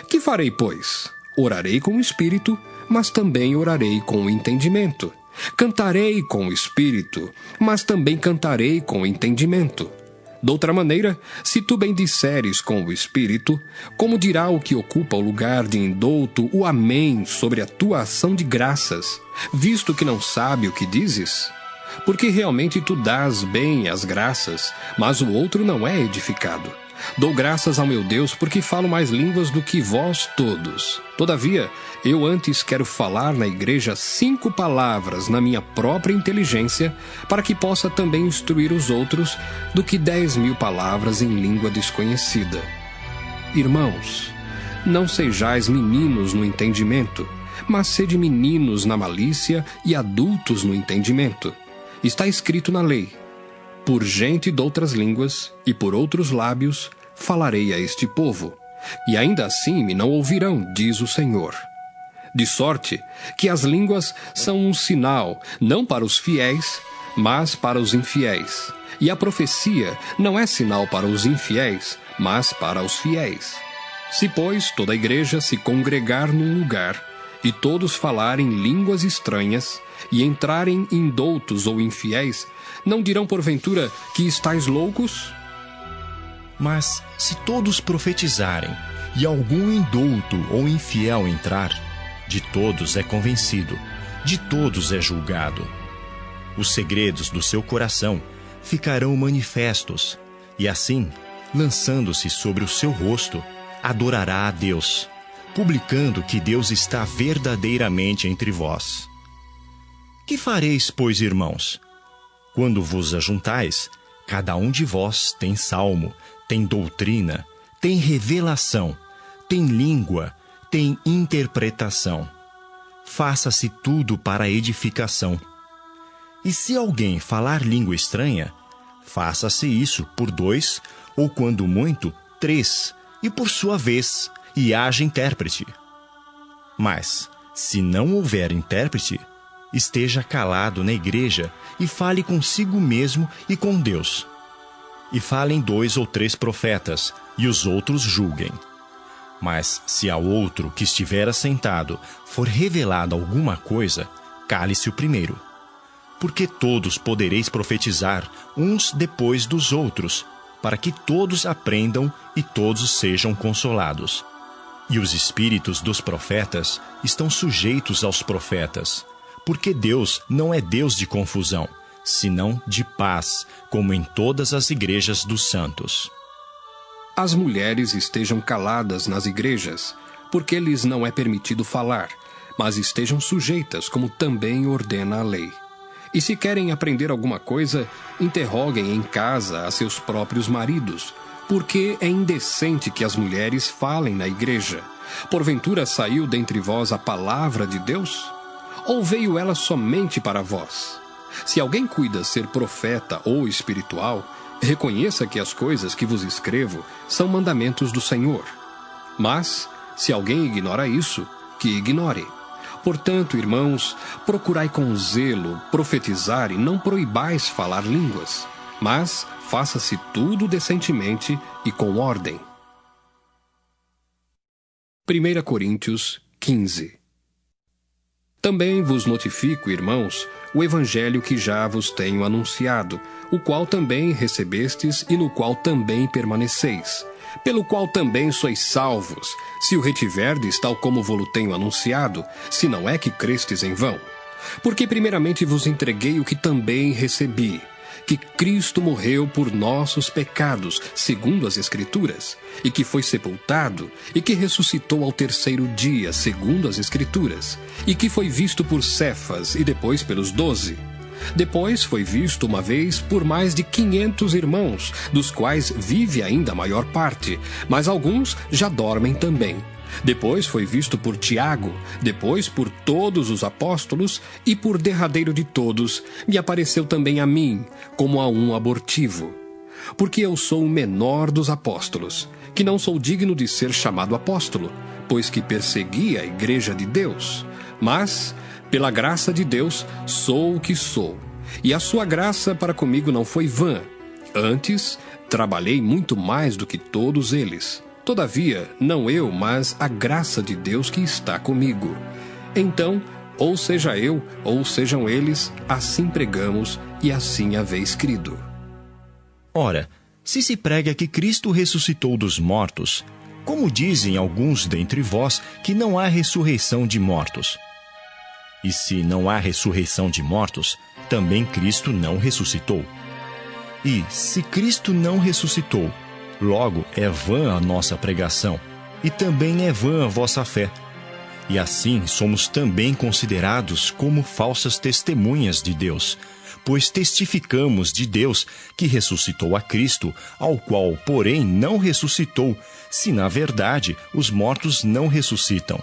Que farei, pois? Orarei com o espírito, mas também orarei com o entendimento. Cantarei com o espírito, mas também cantarei com o entendimento. Doutra maneira, se tu bendisseres com o espírito, como dirá o que ocupa o lugar de indouto o amém sobre a tua ação de graças, visto que não sabe o que dizes? Porque realmente tu dás bem as graças, mas o outro não é edificado. Dou graças ao meu Deus porque falo mais línguas do que vós todos. Todavia, eu antes quero falar na igreja 5 palavras na minha própria inteligência, para que possa também instruir os outros, do que 10.000 palavras em língua desconhecida. Irmãos, não sejais meninos no entendimento, mas sede meninos na malícia e adultos no entendimento. Está escrito na lei: por gente de outras línguas e por outros lábios falarei a este povo, e ainda assim me não ouvirão, diz o Senhor. De sorte que as línguas são um sinal, não para os fiéis, mas para os infiéis. E a profecia não é sinal para os infiéis, mas para os fiéis. Se, pois, toda a igreja se congregar num lugar, e todos falarem línguas estranhas, e entrarem indoutos ou infiéis, não dirão porventura que estáis loucos? Mas se todos profetizarem, e algum indouto ou infiel entrar, de todos é convencido, de todos é julgado. Os segredos do seu coração ficarão manifestos, e assim, lançando-se sobre o seu rosto, adorará a Deus, publicando que Deus está verdadeiramente entre vós. Que fareis, pois, irmãos? Quando vos ajuntais, cada um de vós tem salmo, tem doutrina, tem revelação, tem língua, tem interpretação. Faça-se tudo para a edificação. E se alguém falar língua estranha, faça-se isso por 2, ou quando muito, 3, e por sua vez, e haja intérprete. Mas, se não houver intérprete, esteja calado na igreja e fale consigo mesmo e com Deus. E falem 2 ou 3 profetas, e os outros julguem. Mas, se ao outro que estiver assentado for revelada alguma coisa, cale-se o primeiro. Porque todos podereis profetizar uns depois dos outros, para que todos aprendam e todos sejam consolados. E os espíritos dos profetas estão sujeitos aos profetas, porque Deus não é Deus de confusão, senão de paz, como em todas as igrejas dos santos. As mulheres estejam caladas nas igrejas, porque lhes não é permitido falar, mas estejam sujeitas, como também ordena a lei. E se querem aprender alguma coisa, interroguem em casa a seus próprios maridos, porque é indecente que as mulheres falem na igreja. Porventura saiu dentre vós a palavra de Deus? Ou veio ela somente para vós? Se alguém cuida ser profeta ou espiritual, reconheça que as coisas que vos escrevo são mandamentos do Senhor. Mas, se alguém ignora isso, que ignore. Portanto, irmãos, procurai com zelo profetizar e não proibais falar línguas, mas faça-se tudo decentemente e com ordem. 1 Coríntios 15. Também vos notifico, irmãos, o evangelho que já vos tenho anunciado, o qual também recebestes e no qual também permaneceis, pelo qual também sois salvos, se o retiverdes tal como vos tenho anunciado, se não é que crestes em vão. Porque primeiramente vos entreguei o que também recebi, que Cristo morreu por nossos pecados, segundo as Escrituras, e que foi sepultado, e que ressuscitou ao 3º dia, segundo as Escrituras, e que foi visto por Cefas e depois pelos 12. Depois foi visto uma vez por mais de 500 irmãos, dos quais vive ainda a maior parte, mas alguns já dormem também. Depois foi visto por Tiago, depois por todos os apóstolos, e por derradeiro de todos, me apareceu também a mim, como a um abortivo. Porque eu sou o menor dos apóstolos, que não sou digno de ser chamado apóstolo, pois que persegui a igreja de Deus. Mas, pela graça de Deus, sou o que sou. E a sua graça para comigo não foi vã. Antes, trabalhei muito mais do que todos eles. Todavia, não eu, mas a graça de Deus que está comigo. Então, ou seja eu, ou sejam eles, assim pregamos e assim haveis crido. Ora, se prega que Cristo ressuscitou dos mortos, como dizem alguns dentre vós que não há ressurreição de mortos? E se não há ressurreição de mortos, também Cristo não ressuscitou. E se Cristo não ressuscitou, logo é vã a nossa pregação, e também é vã a vossa fé. E assim somos também considerados como falsas testemunhas de Deus, pois testificamos de Deus que ressuscitou a Cristo, ao qual, porém, não ressuscitou, se na verdade os mortos não ressuscitam.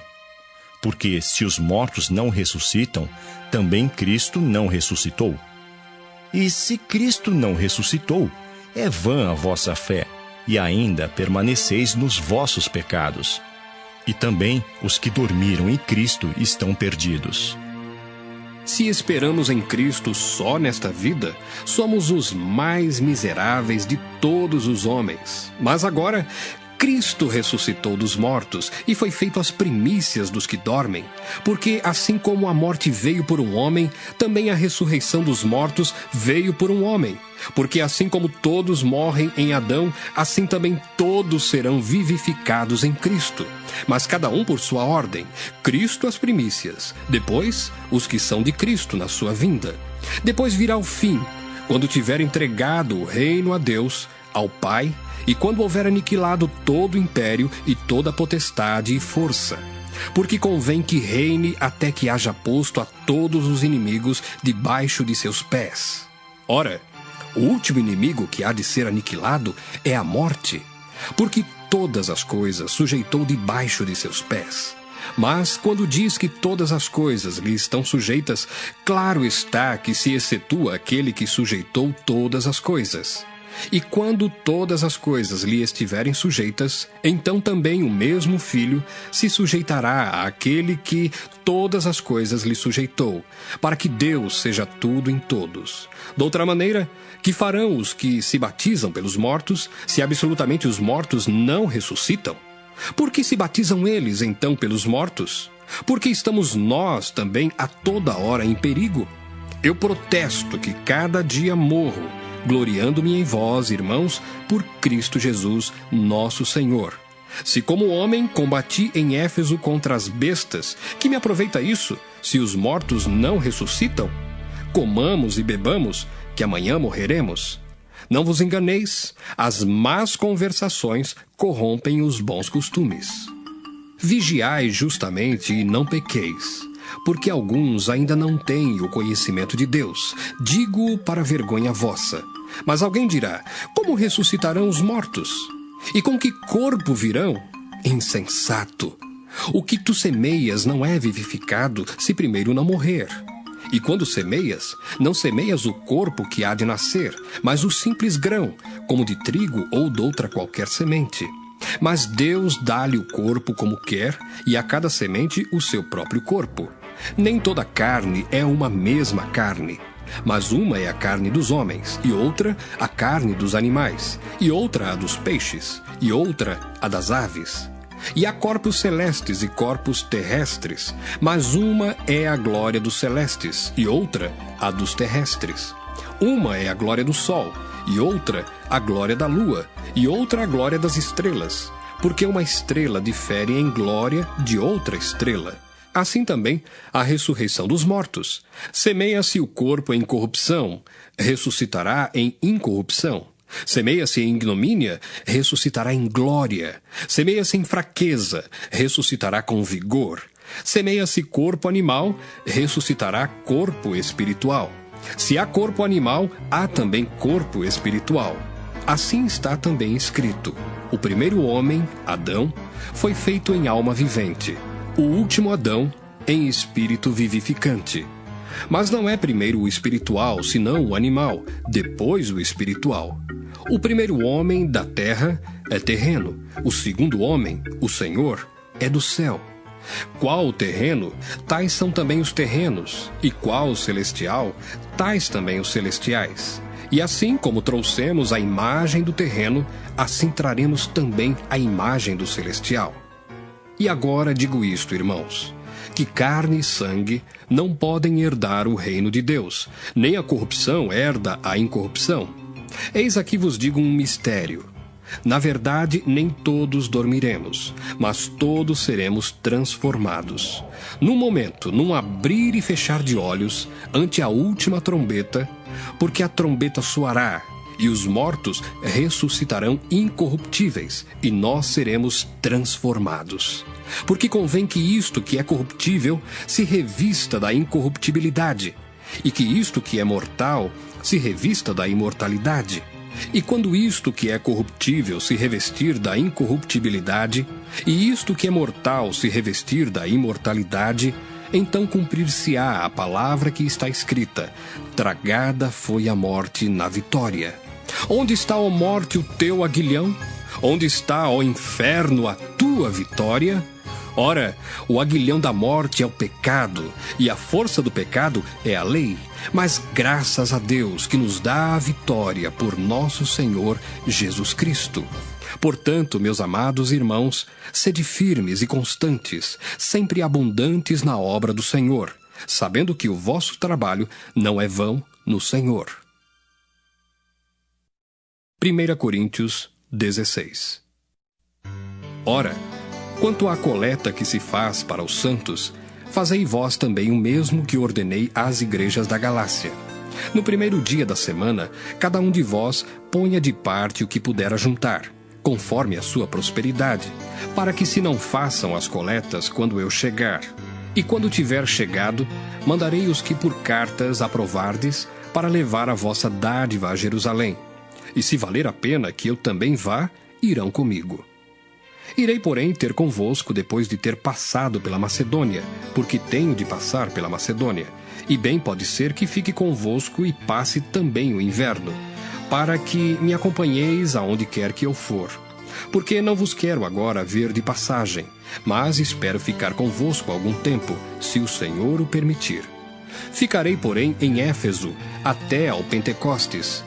Porque se os mortos não ressuscitam, também Cristo não ressuscitou. E se Cristo não ressuscitou, é vã a vossa fé, e ainda permaneceis nos vossos pecados. E também os que dormiram em Cristo estão perdidos. Se esperamos em Cristo só nesta vida, somos os mais miseráveis de todos os homens. Mas agora, Cristo ressuscitou dos mortos e foi feito as primícias dos que dormem. Porque assim como a morte veio por um homem, também a ressurreição dos mortos veio por um homem. Porque assim como todos morrem em Adão, assim também todos serão vivificados em Cristo. Mas cada um por sua ordem. Cristo as primícias, depois os que são de Cristo na sua vinda. Depois virá o fim, quando tiver entregado o reino a Deus, ao Pai, e quando houver aniquilado todo o império e toda a potestade e força. Porque convém que reine até que haja posto a todos os inimigos debaixo de seus pés. Ora, O último inimigo que há de ser aniquilado é a morte, porque todas as coisas sujeitou debaixo de seus pés. Mas, quando diz que todas as coisas lhe estão sujeitas, claro está que se excetua aquele que sujeitou todas as coisas. E quando todas as coisas lhe estiverem sujeitas, então também o mesmo Filho se sujeitará àquele que todas as coisas lhe sujeitou, para que Deus seja tudo em todos. Doutra maneira, que farão os que se batizam pelos mortos, se absolutamente os mortos não ressuscitam? Por que se batizam eles, então, pelos mortos? Porque estamos nós também a toda hora em perigo? Eu protesto que cada dia morro, gloriando-me em vós, irmãos, por Cristo Jesus, nosso Senhor. Se como homem combati em Éfeso contra as bestas, que me aproveita isso, se os mortos não ressuscitam? Comamos e bebamos, que amanhã morreremos. Não vos enganeis, as más conversações corrompem os bons costumes. Vigiai justamente e não pequeis, porque alguns ainda não têm o conhecimento de Deus. Digo para vergonha vossa. Mas alguém dirá, como ressuscitarão os mortos? E com que corpo virão? Insensato! O que tu semeias não é vivificado se primeiro não morrer. E quando semeias, não semeias o corpo que há de nascer, mas o simples grão, como de trigo ou doutra qualquer semente. Mas Deus dá-lhe o corpo como quer, e a cada semente o seu próprio corpo. Nem toda carne é uma mesma carne, mas uma é a carne dos homens, e outra a carne dos animais, e outra a dos peixes, e outra a das aves. E há corpos celestes e corpos terrestres, mas uma é a glória dos celestes, e outra a dos terrestres. Uma é a glória do sol, e outra a glória da lua, e outra a glória das estrelas, porque uma estrela difere em glória de outra estrela. Assim também a ressurreição dos mortos. Semeia-se o corpo em corrupção, ressuscitará em incorrupção. Semeia-se em ignomínia, ressuscitará em glória. Semeia-se em fraqueza, ressuscitará com vigor. Semeia-se corpo animal, ressuscitará corpo espiritual. Se há corpo animal, há também corpo espiritual. Assim está também escrito: o primeiro homem, Adão, foi feito em alma vivente. O último Adão, em espírito vivificante. Mas não é primeiro o espiritual, senão o animal, depois o espiritual. O primeiro homem da terra é terreno, o segundo homem, o Senhor, é do céu. Qual o terreno, tais são também os terrenos, e qual o celestial, tais também os celestiais. E assim como trouxemos a imagem do terreno, assim traremos também a imagem do celestial. E agora digo isto, irmãos, que carne e sangue não podem herdar o reino de Deus, nem a corrupção herda a incorrupção. Eis aqui vos digo um mistério. Na verdade, nem todos dormiremos, mas todos seremos transformados. Num momento, num abrir e fechar de olhos, ante a última trombeta, porque a trombeta soará, e os mortos ressuscitarão incorruptíveis, e nós seremos transformados. Porque convém que isto que é corruptível se revista da incorruptibilidade, e que isto que é mortal se revista da imortalidade. E quando isto que é corruptível se revestir da incorruptibilidade, e isto que é mortal se revestir da imortalidade, então cumprir-se-á a palavra que está escrita: tragada foi a morte na vitória. Onde está, ó morte, o teu aguilhão? Onde está, ó inferno, a tua vitória? Ora, o aguilhão da morte é o pecado, e a força do pecado é a lei. Mas graças a Deus que nos dá a vitória por nosso Senhor Jesus Cristo. Portanto, meus amados irmãos, sede firmes e constantes, sempre abundantes na obra do Senhor, sabendo que o vosso trabalho não é vão no Senhor. 1 Coríntios 16. Ora, quanto à coleta que se faz para os santos, fazei vós também o mesmo que ordenei às igrejas da Galácia. No primeiro dia da semana, cada um de vós ponha de parte o que puder ajuntar, conforme a sua prosperidade, para que se não façam as coletas quando eu chegar. E quando tiver chegado, mandarei os que por cartas aprovardes, para levar a vossa dádiva a Jerusalém. E se valer a pena que eu também vá, irão comigo. Irei, porém, ter convosco depois de ter passado pela Macedônia, porque tenho de passar pela Macedônia, e bem pode ser que fique convosco e passe também o inverno, para que me acompanheis aonde quer que eu for. Porque não vos quero agora ver de passagem, mas espero ficar convosco algum tempo, se o Senhor o permitir. Ficarei, porém, em Éfeso, até ao Pentecostes,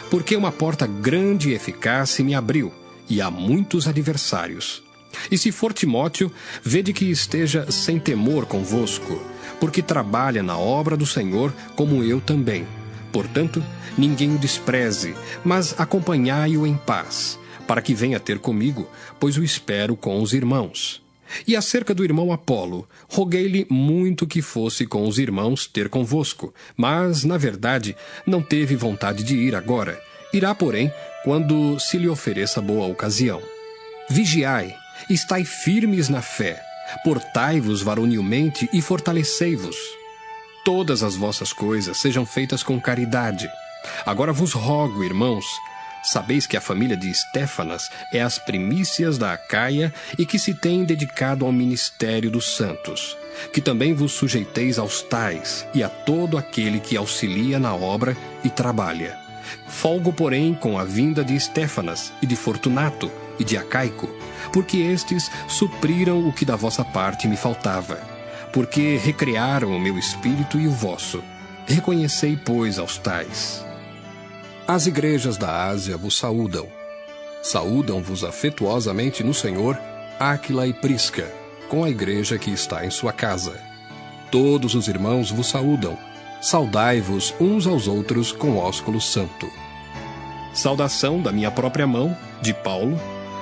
porque uma porta grande e eficaz se me abriu, e há muitos adversários. E se for Timóteo, vede que esteja sem temor convosco, porque trabalha na obra do Senhor como eu também. Portanto, ninguém o despreze, mas acompanhai-o em paz, para que venha ter comigo, pois o espero com os irmãos. E acerca do irmão Apolo, roguei-lhe muito que fosse com os irmãos ter convosco, mas, na verdade, não teve vontade de ir agora. Irá, porém, quando se lhe ofereça boa ocasião. Vigiai, estai firmes na fé, portai-vos varonilmente e fortalecei-vos. Todas as vossas coisas sejam feitas com caridade. Agora vos rogo, irmãos, sabeis que a família de Estéfanas é as primícias da Acaia e que se tem dedicado ao ministério dos santos, que também vos sujeiteis aos tais e a todo aquele que auxilia na obra e trabalha. Folgo, porém, com a vinda de Estéfanas e de Fortunato e de Acaico, porque estes supriram o que da vossa parte me faltava, porque recrearam o meu espírito e o vosso. Reconhecei, pois, aos tais. As igrejas da Ásia vos saúdam. Saúdam-vos afetuosamente no Senhor Áquila e Prisca, com a igreja que está em sua casa. Todos os irmãos vos saúdam. Saudai-vos uns aos outros com ósculo santo. Saudação da minha própria mão, de Paulo.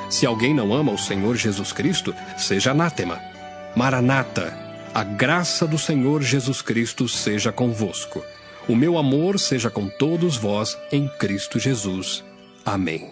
Se alguém não ama o Senhor Jesus Cristo, seja anátema. Maranata, a graça do Senhor Jesus Cristo seja convosco. O meu amor seja com todos vós em Cristo Jesus. Amém.